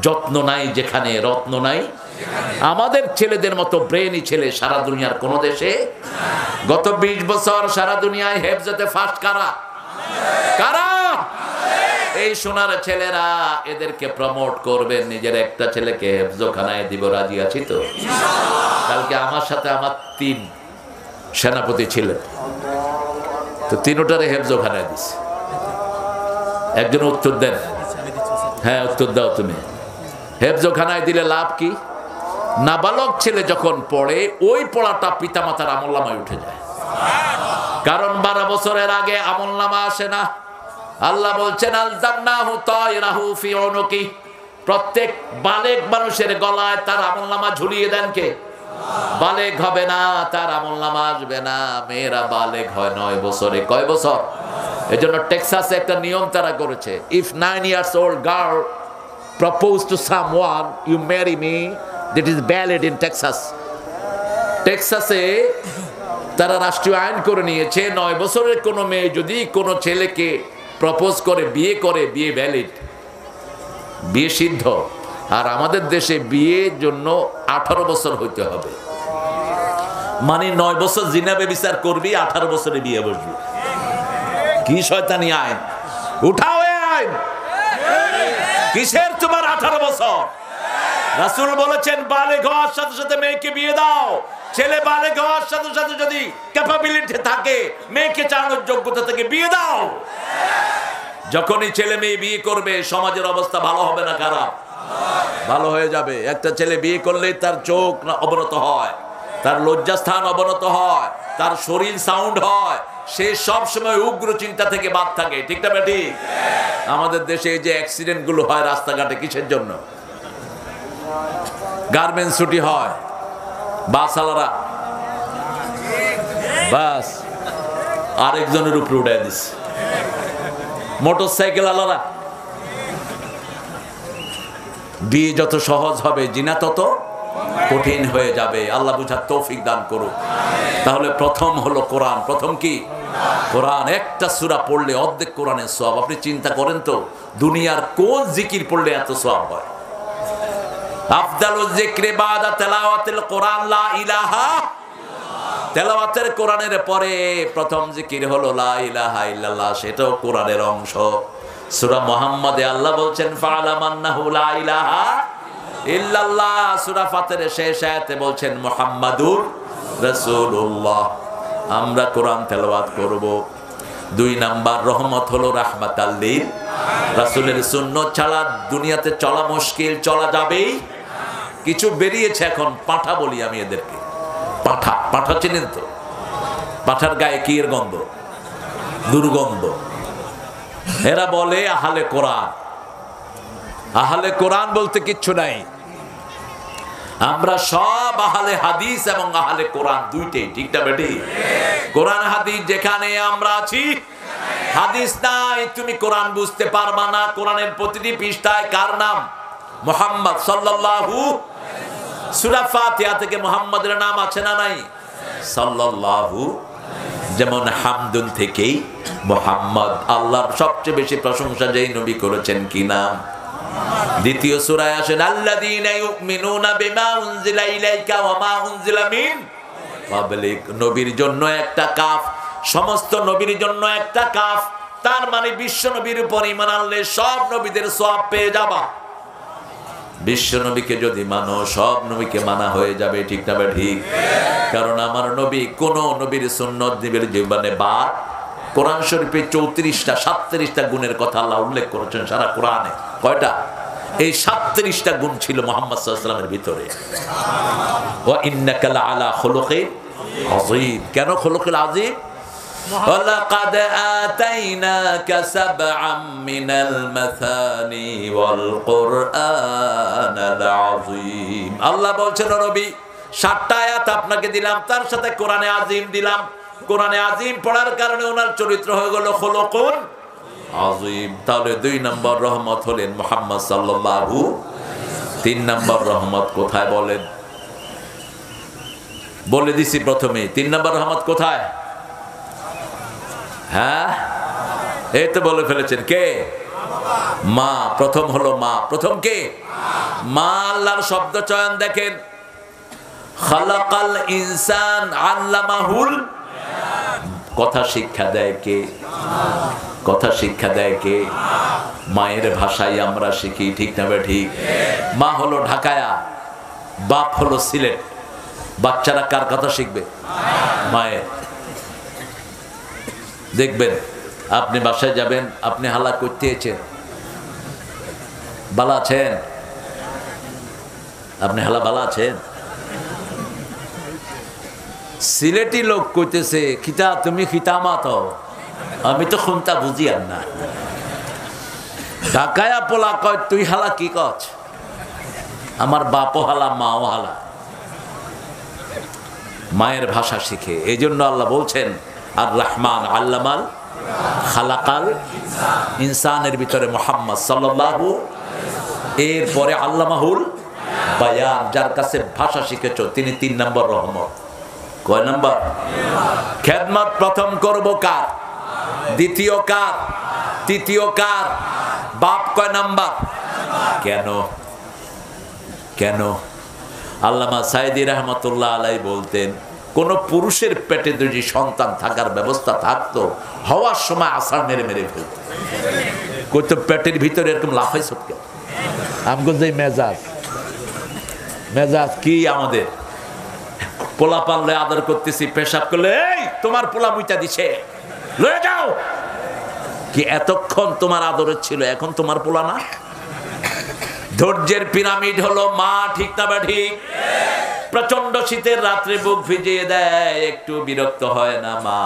যত্ন নাই যেখানে রত্ন নাই। আমাদের ছেলেদের মতো ব্রেনই ছেলে সারা দুনিয়ার কোন দেশে। গত 20 বছর সারা দুনিয়ায় হেফজতে ফার্স্ট কারা? এই সোনার ছেলেরা। এদেরকে প্রমোট করবেন, নিজের একটা ছেলেকে হেফজখানায় দিব, রাজি আছি তো? কালকে আমার সাথে আমার 3 সেনাপতি ছিলেন, তো 3টারে হেফজখানায় দিছে। একজন উত্তর দেন, হ্যাঁ উত্তর দাও তুমি। হেফজখানায় দিলে লাভ কি? নাবালক ছেলে যখন পড়ে, ওই পড়াটা পিতামাতার আমলনামায় উঠে যায়, কারণ 12 বছরের আগে আমলনামা আসে না। আল্লাহ বলছেন আলজামনাহু তায়রাহু ফি উনুকি, প্রত্যেক বালেগ মানুষের গলায় তার আমলনামা ঝুলিয়ে দেন কে? বালেগ হবে না তার আমলনামা আসবে না। মেয়েরা বালেগ হয় 9 বছরে। কয় বছর? এজন্য টেক্সাসে একটা নিয়ম তারা করেছে, if 9 years old girl propose to someone, you marry me. That is valid in Texas. টেক্সাসে তারা রাষ্ট্রীয় আইন করে নিয়েছে, 9 বছরের কোনো মেয়ে যদি কোনো ছেলেকে প্রপোজ করে, বিয়ে ভ্যালিড, বিয়ে সিদ্ধ। আর আমাদের দেশে বিয়ের জন্য 18 বছর হইতে হবে, মানে 9 বছর জিনা ব্যভিচার করবি, 18 বছরে বিয়ে বসবি। কি শয়তানি আইন! উঠাও এই আইন। কিসের তোমার 18 বছর? রাসূল বলেছেন বালেগ হওয়ার সাথে সাথে মেয়েকে বিয়ে দাও। ছেলে বালেগ হওয়ার সাথে সাথে যদি ক্যাপাবিলিটি থাকে, মেয়েকে চালানোর যোগ্যতা থেকে বিয়ে দাও। যখনই ছেলে মেয়ে বিয়ে করবে, সমাজের অবস্থা ভালো হবে না খারাপ? ভালো হয়ে যাবে। একটা ছেলে বিয়ে করলে তার চোখ অবনত হয়, তার লজ্জাস্থান অবনত হয়, তার শরীর সাউন্ড হয়, সে সব সময় উগ্র চিন্তা থেকে বাদ থাকে, ঠিক না বেটি? আমাদের দেশে এই যে অ্যাক্সিডেন্ট গুলো হয় রাস্তাঘাটে, কিসের জন্য? গার্মেন্টস ছুটি হয়, বাসওয়ালারা বাস আরেকজনের উপরে উঠে দিচ্ছে, মোটরসাইকেল আলাদা। বিয়ে যত সহজ হবে জিনা তত কঠিন হয়ে যাবে। আল্লাহ বুঝার তৌফিক দান করুক। তাহলে প্রথম হলো কোরআন। প্রথম কি? কোরআন। একটা সূরা পড়লে অর্ধেক কোরআনের সওয়াব। আপনি চিন্তা করেন তো দুনিয়ার কোন জিকির পড়লে এত সওয়াব হয়? আফদালুজ যিকরি বাদা তিলাওয়াতিল কোরআন লা ইলাহা। তেলাওয়াতের কোরআনের পরে প্রথম জিকির হলো লা ইলাহা ইল্লাল্লাহ, সেটাও কোরআনের অংশ। সূরা মুহাম্মাদে আল্লাহ বলছেন ফা'লাম আন্নাহু লা ইলাহা ইল্লাল্লাহ। সূরা ফাতিরের শেষ আয়াতে বলছেন মুহাম্মাদুর রাসূলুল্লাহ। আমরা কোরআন তেলাওয়াত করব। 2 নাম্বার রহমত হলো রাহমাতাল লিল। রাসূলের সুন্নাত ছাড়া দুনিয়াতে চলা মুশকিল, চলা যাবেই। কিছু বেরিয়েছে এখন, পাঁঠা বলি আমি এদেরকে। পাঁঠা, পাঁঠা চেনেন তো? পাঁঠার গায়ে কি এর গন্ধ? দুর্গন্ধ। এরা বলে আহলে কোরআন। আহলে কোরআন বলতে কিচ্ছু নাই। আমরা সব আহলে হাদিস এবং আহলে কোরআন দুইটাই, ঠিক না বেটি? কোরআন হাদিস যেখানে আমরা আছি, হাদিস নাই তুমি কোরআন বুঝতে পারবা না। কোরআনের প্রতিটি পৃষ্ঠায় কার নাম? মুহাম্মদ সাল্লাল্লাহু। সূরা ফাতিহা থেকে মুহাম্মাদের নাম আছে না নাই? সাল্লাল্লাহু। যেমন হামদুন থেকেই মুহাম্মদ। আল্লাহর সবচেয়ে বেশি প্রশংসা যেই নবী করেছেন কি নাম? দ্বিতীয় সূরায় আসেন আল্লাযীনা ইউমিনুনা বিমা উনজিলা ইলাইকা ওয়া মা উনজিলা মিন ক্বাবলিক। নবীর জন্য একটা কাফ, সমস্ত নবীর জন্য একটা কাফ। তার মানে বিশ্ব নবীর উপর ঈমান আনলে সব নবীদের সওয়াব পেয়ে যাবা। বিশ্ব নবীকে যদি মানো, সব নবীকে মানা হয়ে যাবে, ঠিক না? ঠিক। কারণ আমার নবী কোন নবীর সুন্নাত দিবের জীবনে বাদ। কোরআন শরীফে 34টা 37টা গুণের কথা আল্লাহ উল্লেখ করেছেন সারা কোরআনে। কয়টা? এই 37টা গুণ ছিল মুহাম্মদ সাল্লাল্লাহু আলাইহি ওয়াসাল্লামের ভিতরে। ওয়া ইন্নাকা লাআলা খুলুকিন আযীম। কেন খুলুকিল আযীম? ওয়ালাকাদ আতাইনাকা সাবআম মিনাল মাসানি ওয়াল কুরআনাল আযীম। আল্লাহ বলছেন নবী 7টা আয়াত আপনাকে দিলাম, তার সাথে কোরআনে আযীম দিলাম। কোরআনে আযীম পড়ার কারণে ওনার চরিত্র হয়ে গেল খুলুকুন আযীম। তাহলে 2 নম্বর রহমত হলেন মুহাম্মদ সাল্লাল্লাহু। 3 নম্বর রহমত কোথায় বলেন? বলে দিছি প্রথমে। 3 নম্বর রহমত কোথায়? হ্যাঁ, এই তো বলে ফেলেছেন। কে? মা। প্রথম হলো মা। প্রথম কে? মা। আল্লাহর শব্দ চয়ন দেখেন, খালাকাল ইনসান আল্লামাহুল। কথা শিক্ষা দেয় কে? কথা শিক্ষা দেয় কে? মায়ের ভাষায় আমরা শিখি, ঠিক না? ঠিক। মা হলো ঢাকায়া, বাপ হলো সিলেট। বাচ্চারা কার কথা শিখবে? মায়ের। দেখবেন আপনি বাসায় যাবেন, আপনি হালা করতে এসেছেন, বালা আছেন? আপনি হালা বালা আছেন? সিলেটি লোক কইতেছে খিতা তুমি খিতা মাতো, আমি তো খুনতা বুঝি আর না। ঢাকায়া পোলা কয় তুই হালা কি কচ? আমার বাপও হালা, মাও হালা। মায়ের ভাষা শিখে। এই জন্য আল্লাহ বলছেন আর রহমান আল্লামাল খালাকাল ইনসানের ভিতরে মুহাম্মদ সাল্লাল্লাহু। এরপরে আল্লামাহুল বায়ান, যার কাছে ভাষা শিখেছো তিনি 3 নম্বর রহমত। কয় নম্বর? খেদমত প্রথম করব কার? দ্বিতীয় কার? তৃতীয় কার? বাপ কয় নাম্বার? কেন? কেন? আল্লামা সাইদি রহমতুল্লাহ আলাই বলতেন কোন পুরুষের পেটে যদি সন্তান থাকার ব্যবস্থা থাকতো, হওয়ার সময় আসার মেরে মেরে ফেলত। কইতো পেটের ভিতরে এরকম লাফাই সবকে। আমগো যে মেজাজ, মেজাজ কি আমাদের? পোলা পানলে আদর করতেছি, পেশাব করলে এই তোমার পোলা মুইটা দিছে, লয়ে যাও। কি এতক্ষণ তোমার আদরের ছিল, এখন তোমার পোলা না? ধৈর্যের পিরামিড হলো মা, ঠিক না? ঠিক। প্রচন্ড শীতের রাত্রে বুক ভিজিয়ে দেয়, একটু বিরক্ত হয় না মা?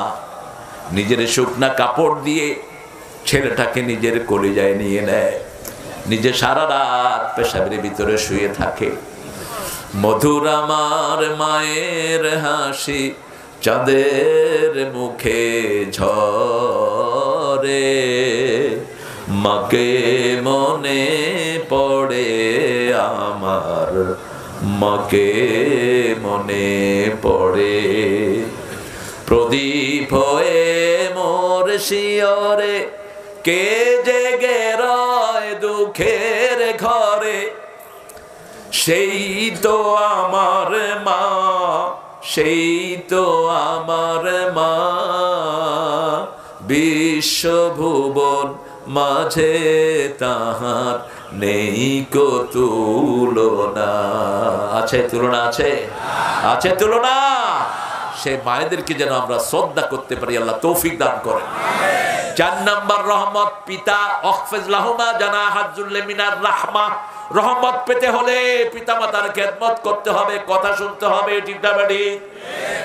নিজের শুকনা কাপড় দিয়ে ছেলেটাকে নিজের কলিজায় নিয়ে নেয়, নিজে সারা রাত পেশাবের ভিতরে শুয়ে থাকে। মধুর আমার মায়ের হাসি চাঁদের মুখে ঝরে। পরে, মাকে মনে পড়ে আমার, মাকে মনে পড়ে। প্রদীপ হয়ে মোর শিয়রে কে জেগে রয় দুঃখের ঘরে, সেই তো আমার মা, সেই তো আমার মা। বিশ্বভুবন মাঝে তাহার নেই কো তুলনা। আছে তুলনা? আছে, আছে তুলনা। সে মায়েদেরকে যেন আমরা শ্রদ্ধা করতে পারি, আল্লাহ তৌফিক দান করেন। 4 নম্বর রহমত, পিতা অখফিজ লাহুমা জানাহাজ যুল্লি মিনার রাহমা। রহমত পেতে হলে পিতামাতার খেদমত করতে হবে, কথা শুনতে হবে, ঠিক না বেটি?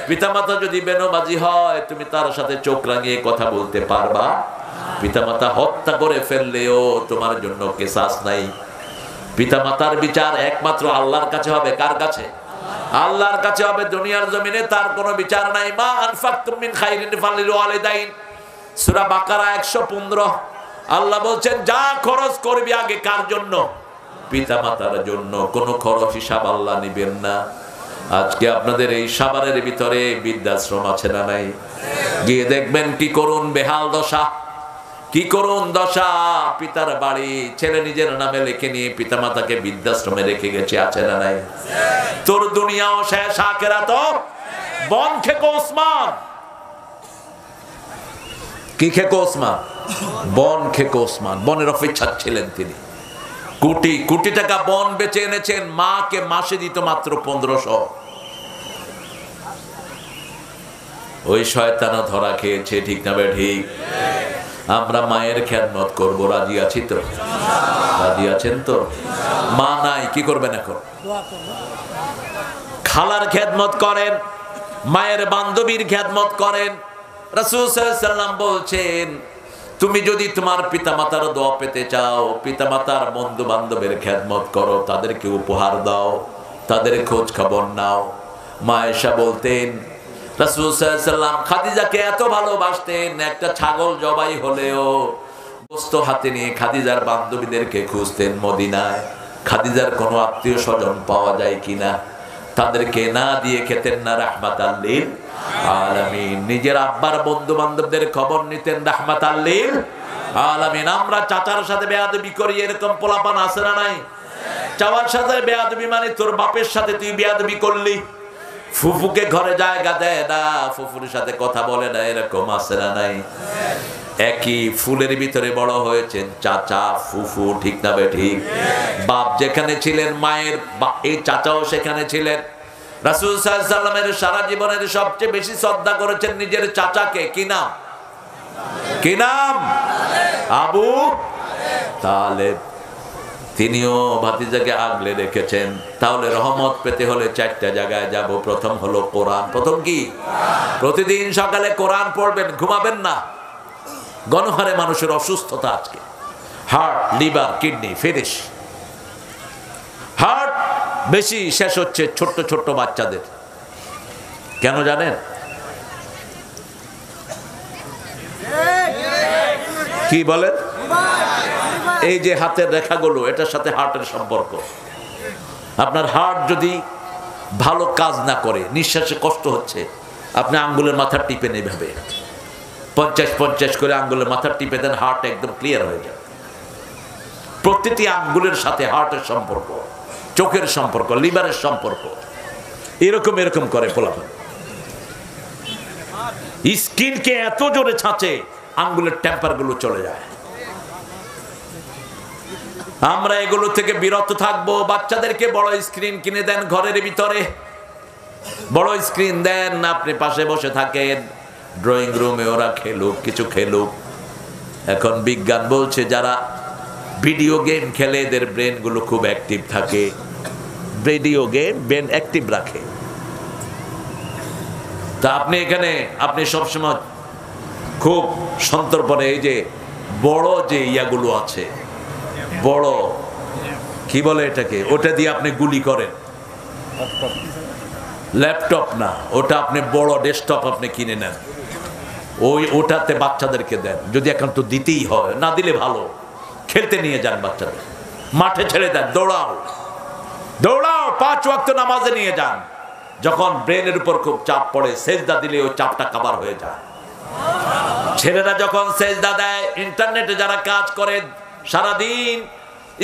পিতামাতা যদি বেনমাজি হয়, তুমি তার সাথে চোখ রাঙিয়ে কথা বলতে পারবা? পিতামাতা হত্যা করে ফেললেও তোমার জন্য কিসাস নাই। পিতামাতার বিচার একমাত্র আল্লাহর কাছে হবে। কার কাছে? আল্লাহর কাছে হবে। দুনিয়ার জমিনে তার কোনো বিচার নাই। মা আনফাকতুম মিন খাইরিন ফালিল ওয়ালিদাইন, সূরা বাকারা 115। আল্লাহ বলছেন যা খরচ করবি আগে কার জন্য? পিতামাতার জন্য। কোনো খরচ হিসাব আল্লাহ নেবেন না। আজকে আপনাদের এই সাভারের ভিতরে বৃদ্ধাশ্রম আছে না নাই? গিয়ে দেখবেন কি করুন বেহাল দশা, কি করুন দশা। পিতার বাড়ি ছেলে নিজের নামে লিখে নিয়ে পিতামাতাকে বৃদ্ধাশ্রমে রেখে গেছে, আছে না নাই? তোর দুনিয়াও শেষ, আখিরাত বন খেকো ওসমান। কি খেকো ওসমান? বন খেকো ওসমান। বনের অফিসার ছিলেন তিনি। কোটি কোটি টাকা বন বেচে এনেছেন, মাকে মাসে দিত মাত্র 1500। ওই শয়তানা ধরা খেয়েছে, ঠিক না ঠিক? আমরা মায়ের খেদমত করবো, রাজি আছি তো? রাজি আছেন তো? মা নাই, কি করবেন এখন? খালার খেদমত করেন, মায়ের বান্ধবীর খেদমত করেন। রাসূল সাল্লাল্লাহু আলাইহি ওয়াসাল্লাম বলছেন তুমি যদি তোমার পিতামাতার দোয়া পেতে চাও, পিতামাতার বন্ধু বান্ধবের খেদমত করো, তাদেরকে উপহার দাও, তাদের খোঁজ খবর নাও। মা আয়েশা বলতেন রাসূল সাল্লাল্লাহু আলাইহি ওয়াসাল্লাম খাদিজাকে এত ভালোবাসতেন, একটা ছাগল জবাই হলেও গোশত হাতে নিয়ে খাদিজার বান্ধবীদেরকে খুঁজতেন মদিনায়, খাদিজার কোনো আত্মীয় স্বজন পাওয়া যায় কিনা। তাদেরকে না দিয়ে খেতেন না রাহমাতাল লিল আলামিন। নিজের আব্বার বন্ধু বান্ধবদের খবর নিতেন রাহমাতাল লিল আলামিন। আমরা চাচার সাথে বেয়াদবি করি, এরকম পোলাপান আছে না নাই? চাচার সাথে বেয়াদবি মানে তোর বাপের সাথে তুই বেয়াদবি করলি। ফুফুকে ঘরে জায়গা দেয় না, ফুফুর সাথে কথা বলে না, এরকম আছে না নাই? একই ফুলের ভিতরে বড় হয়েছেন চাচা ফুফু, ঠিক না ঠিক? বাপ যেখানে ছিলেন মায়ের এই চাচাও সেখানে ছিলেন। রাসূল সাল্লাল্লাহু আলাইহি ওয়াসাল্লামের সারা জীবনের সবচেয়ে বেশি শ্রদ্ধা করেছেন নিজের চাচাকে। কি নাম? কি নাম? আবু তালেব। তিনিও ভাতিজাকে আগলে রেখেছেন। তাহলে রহমত পেতে হলে 4টা জায়গায় যাব। প্রথম হলো কোরআন। প্রথম কি? প্রতিদিন সকালে কোরআন পড়বেন, ঘুমাবেন না। গণহারে মানুষের অসুস্থতা আজকে, heart, liver, kidney finish. Heart বেশি শেষ হচ্ছে ছোট্ট ছোট্ট বাচ্চাদের। কেন জানেন? কি বলেন? এই যে হাতের রেখাগুলো, এটার সাথে হার্টের সম্পর্ক। আপনার হার্ট যদি ভালো কাজ না করে, নিঃশ্বাসে কষ্ট হচ্ছে, আপনি আঙ্গুলের মাথা টিপে নেবে, 50-50 করে আঙ্গুলের মাথা টিপে দেন, হার্ট একদম ক্লিয়ার হয়ে যায়। প্রতিটি আঙ্গুলের সাথে হার্টের সম্পর্ক, চোখের সম্পর্ক, লিভারের সম্পর্ক, এরকম এরকম করে পোলাপান। স্কিনকে এত জোরে ছাঁচে আঙ্গুলের টেম্পার গুলো চলে যায়। আমরা এগুলো থেকে বিরত থাকবো। বাচ্চাদেরকে বড় স্ক্রিন কিনে দেন ঘরের ভিতরে, বড় স্ক্রিন দেন, আপনি পাশে বসে থাকেন, ড্রয়িং রুমে ওরা খেলুক, কিছু খেলুক। এখন বিজ্ঞান বলছে যারা ভিডিও গেম খেলে এদের ব্রেন গুলো খুব অ্যাক্টিভ থাকে। ভিডিও গেম ব্রেন অ্যাক্টিভ রাখে। তা আপনি এখানে আপনি সবসময় খুব সন্তর্পণে এই যে বড় যে ইয়াগুলো আছে, বড় কি বলে এটাকে, ওটা দিয়ে আপনি গুলি করেন। ল্যাপটপ না, ওটা আপনি বড় ডেস্কটপ আপনি কিনে নেন, ওটাতে বাচ্চাদেরকে দেন, যদি একান্ত দিতেই হয়, না দিলে ভালো, খেলতে নিয়ে যান বাচ্চাদের, মাঠে ছেড়ে দেন, দৌড়াও দৌড়াও, 5 ওয়াক্ত নামাজে নিয়ে যান। যখন ব্রেনের উপর খুব চাপ পড়ে, সেজদা দিলে ওই চাপটা কভার হয়ে যায়। ছেলেরা যখন সেজদা দেয়, ইন্টারনেটে যারা কাজ করে সারাদিন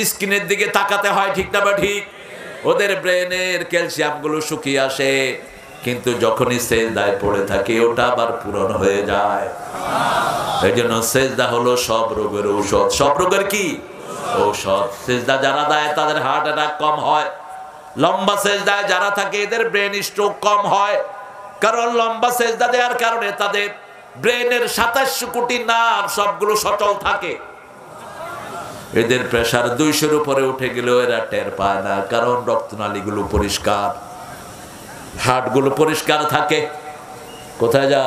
স্ক্রিনের দিকে তাকাতে হয়, ঠিক না বা ঠিক? ওদের ব্রেনের ক্যালসিয়াম গুলো শুকিয়ে আসে, কিন্তু যখনই সেজদায় পড়ে থাকে ওটা আবার পূরণ হয়ে যায়। এই জন্য সেজদা হলো সব রোগের ঔষধ। সব রোগের কি ঔষধ? সেজদা যারা দেয় তাদের হার্ট অ্যাটাক কম হয়। লম্বা সেজদায় যারা থাকে এদের ব্রেন স্ট্রোক কম হয়, কারণ লম্বা সেজদা দেওয়ার কারণে তাদের ব্রেনের 27 কোটি নার্ভ সবগুলো সচল থাকে। এদের প্রেসার 200-র উপরে উঠে গেলেও এরা টের পায় না, কারণ রক্তনালীগুলো পরিষ্কার, হার্টগুলো পরিষ্কার থাকে। কোথায় যা?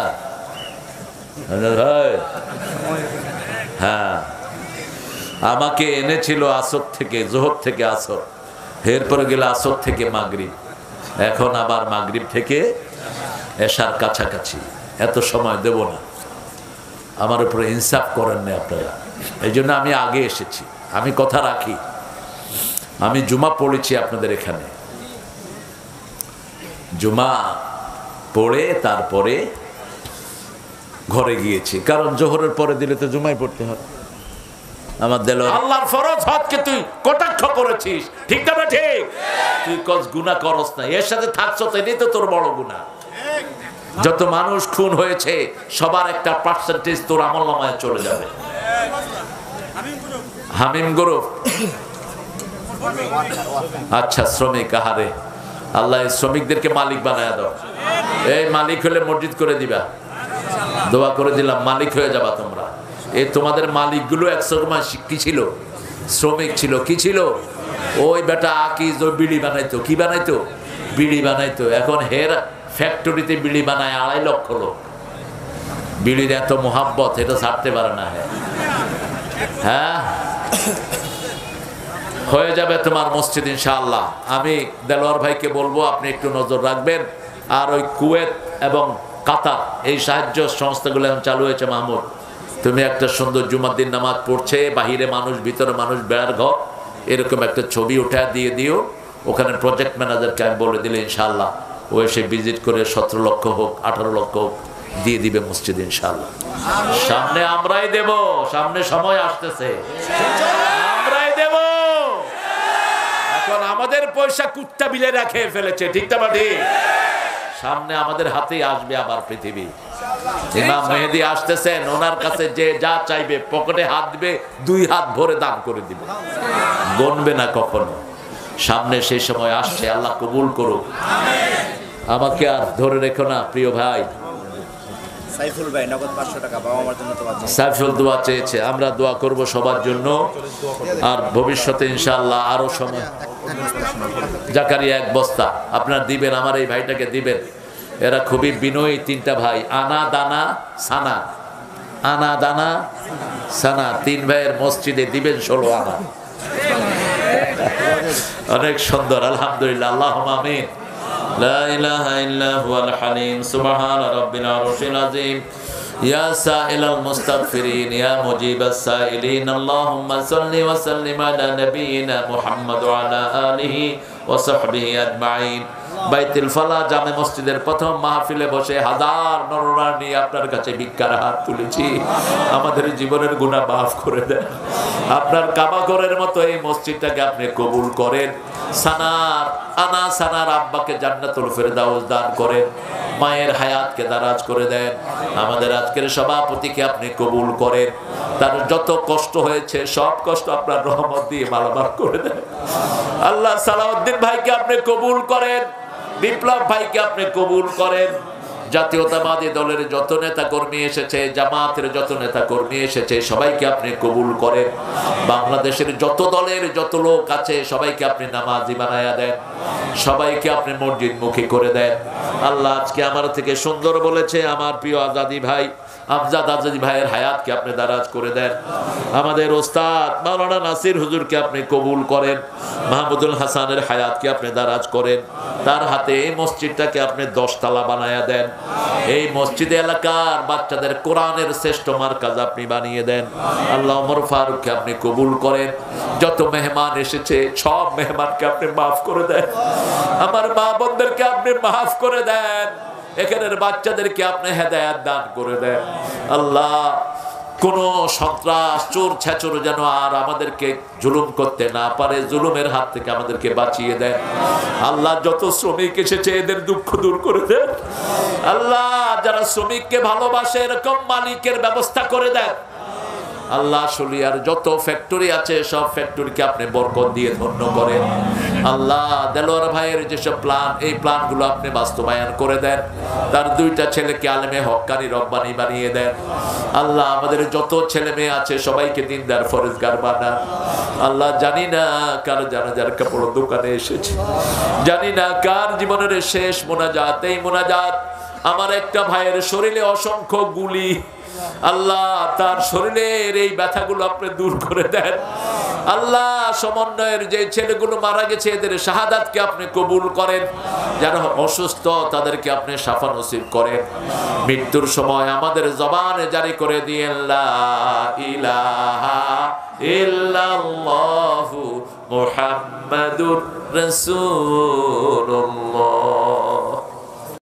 হ্যাঁ, আমাকে এনেছিল আসর থেকে, জোহর থেকে আসর, এরপরে গেল আসর থেকে মাগরিব, এখন আবার মাগরিব থেকে এশার কাছাকাছি। এত সময় দেব না, আমার উপরে ইনসাফ করেন না আপনারা। এই জন্য আমি আগে এসেছি, আমি কথা রাখি। আমি জুমা পড়েছি আপনাদের এখানে, জুমা পড়ে তারপরে ঘরে গিয়েছি, কারণ জোহরের পরে দিলে তো জুমাই পড়তে হবে। আমার দিল আল্লাহর ফরজ হজকে তুই কটাক্ষ করেছিস, ঠিক না? ঠিক, তুই কস গুনাহ করস না, এর সাথে থাকছ, এটাই তো তোর বড় গুনাহ। যত মানুষ খুন হয়েছে সবার একটা পার্সেন্টেজ তোর আমলনামায় চলে যাবে। হামিম গ্রুপ, আচ্ছা শ্রমিক, আহারে আল্লাহ শ্রমিকদেরকে মালিক বানায় দাও। এই মালিক হলে মসজিদ করে দিবা, দোয়া করে দিলাম, মালিক হয়ে যাবা তোমরা। এই তোমাদের মালিকগুলো একসময় কি ছিল? শ্রমিক ছিল। কি ছিল? ওই বেটা আকিজ ওই বিড়ি বানাইতো, কি বানাইতো? বিড়ি বানাইতো। এখন হের ফ্যাক্টরিতে বিড়ি বানায় 2.5 লক্ষ লোক। বিড়ির এত মোহাব্বত, এটা ছাড়তে পারে না। হ্যাঁ, হয়ে যাবে তোমার মসজিদ ইনশাআল্লাহ। আমি দেলোয়ার ভাইকে বলবো আপনি একটু নজর রাখবেন। আর ওই কুয়েত এবং কাতার এই সাহায্য সংস্থাগুলো এখন চালু হয়েছে। মাহমুদ, তুমি একটা সুন্দর জুমার দিন নামাজ পড়ছে, বাহিরে মানুষ, ভিতরে মানুষ, বেড়ার ঘর, এরকম একটা ছবি উঠে দিয়ে দিও। ওখানে প্রজেক্ট ম্যানেজারকে আমি বলে দিলে ইনশাআল্লাহ ও এসে ভিজিট করে 17 লক্ষ হোক 18 লক্ষ হোক দিয়ে দিবে মসজিদ ইনশাআল্লাহ। সামনে আমরাই দেব, সামনে সময় আসতেছে, আমরাই দেব। এখন আমাদের পয়সা কুত্তা বিলে রাখে ফেলেছে, ঠিক না? ঠিক, সামনে আমাদের হাতেই আসবে আবার পৃথিবী। ইমাম মেহেদী আসতেছেন, ওনার কাছে যে যা চাইবে পকেটে হাত দিবে, 2 হাত ভরে দান করে দিবে, গণবে না কখনো। সামনে সেই সময় আসছে, আল্লাহ কবুল করুক। আমাকে আর ধরে রেখো না প্রিয় ভাই। সাইফুল ভাই নগদ 500 টাকা বাবা মার জন্য দোয়া চেয়েছে। সাইফুল দোয়া চেয়েছে, আমরা দোয়া করব সবার জন্য। আর ভবিষ্যতে ইনশাআল্লাহ আরো সময়। জাকারিয়া 1 বস্তা আপনার দিবেন, আমার এই ভাইটাকে দিবেন। এরা খুবই বিনয়ী 3টা ভাই, আনা দানা সানা, আনা দানা সানা, 3 ভাইয়ের মসজিদে দিবেন 16 আনা। অনেক সুন্দর, আলহামদুলিল্লাহ, আল্লাহুম্মা আমিন। লা ইলাহা ইল্লা হুয়াল হালিম, সুবহান রাব্বিল আরশিল আযীম। ইয়া সাইলাল মুস্তাগফিরিন, ইয়া মুজিবাস সাইলিন, আল্লাহুম্মা সাল্লি ওয়া সাল্লিম আলা নাবিয়িনা মুহাম্মদ ওয়া আলা আলিহি ওয়া সাহবিহি আজমাইন। বাইতুল ফালা জামে মসজিদের প্রথম মাহফিলে বসে হাজার নরনারী আপনার কাছে ভিক্ষার হাত তুলেছি। আমাদের জীবনের গুনাহ মাফ করে দেন। আপনার কাবা ঘরের মতো এই মসজিদটাকে আপনি কবুল করেন। সানার আনা সানার আব্বাকে জান্নাতুল ফেরদাউস দান করেন। মায়ের হায়াতকে দারাজ করে দেন। আমাদের আজকের সভাপতিকে আপনি কবুল করেন। তার যত কষ্ট হয়েছে সব কষ্ট আপনার রহমত দিয়ে মালামাল করে দেন। আল্লাহ সালাউদ্দিন ভাইকে আপনি কবুল করেন। বিপ্লব ভাইকে আপনি কবুল করেন। জাতীয়তাবাদী দলের যত নেতা কর্মী এসেছে, জামাতের যত নেতা কর্মী এসেছে, সবাইকে আপনি কবুল করেন। বাংলাদেশের যত দলের যত লোক আছে সবাইকে আপনি নামাজি বানায়া দেন, সবাইকে আপনি মসজিদ মুখী করে দেন। আল্লাহ আজকে আমার থেকে সুন্দর বলেছে আমার প্রিয় আজাদি ভাই, আমজাদ আজাদি ভাইয়ের হায়াতকে আপনি দারাজ করে দেন। আমাদের ওস্তাদ মাওলানা নাসির হুজুরকে আপনি কবুল করেন। মাহমুদুল হাসানের হায়াতকে আপনি দারাজ করেন। তার হাতে এই মসজিদটাকে আপনি 10 তলা বানায়া দেন। এই মসজিদ এলাকার বাচ্চাদের কোরআনের শ্রেষ্ঠ মার্কাজ আপনি বানিয়ে দেন। আল্লাহ ওমর ফারুককে আপনি কবুল করেন। যত মেহমান এসেছে সব মেহমানকে আপনি মাফ করে দেন। আমার মা বোনদেরকে আপনি মাফ করে দেন। এখানের বাচ্চাদেরকে আপনি হেদায়েত দান করে দেন। আল্লাহ কোন সন্ত্রাস চোর ছেচর যেন আর আমাদেরকে জুলুম করতে না পারে, জুলুমের হাত থেকে আমাদেরকে বাঁচিয়ে দেন। আল্লাহ যত শ্রমিক এসেছে এদের দুঃখ দূর করে দেন। আল্লাহ যারা শ্রমিককে ভালোবাসে এরকম মালিকের ব্যবস্থা করে দেন। আল্লাহ শুলিয়ার যত ফ্যাক্টরি আছে সব ফ্যাক্টরিকে আপনি বরকত দিয়ে ধন্য করেন। আল্লাহ দেলোয়ার ভাইয়ের যেসব প্ল্যান, এই প্ল্যানগুলো আপনি বাস্তবায়ন করে দেন। তার 2টা ছেলেকে আলেমে হক্কানি রব্বানি বানিয়ে দেন। আল্লাহ আমাদের যত ছেলে মেয়ে আছে সবাইকে দিনদার ফরেজগার বানান। আল্লাহ জানি না কার জানাজার কাপড় দোকানে এসেছে, জানি না কার জীবনের শেষ মোনাজাত। এই মোনাজাত আমার একটা ভাইয়ের শরীরে অসংখ্য গুলি, আল্লাহ তার শরীরের এই ব্যথাগুলো আপনি দূর করে দেন। আল্লাহ সমন্বয়ের যে ছেলেগুলো মারা গেছে এদের শাহাদাতকে আপনি কবুল করেন। যারা অসুস্থ তাদেরকে আপনি শাফা নসিব করেন। মৃত্যুর সময় আমাদের জবানে জারি করে দিয়েন লা ইলাহা ইল্লাল্লাহু মুহাম্মাদুর রাসূলুল্লাহ।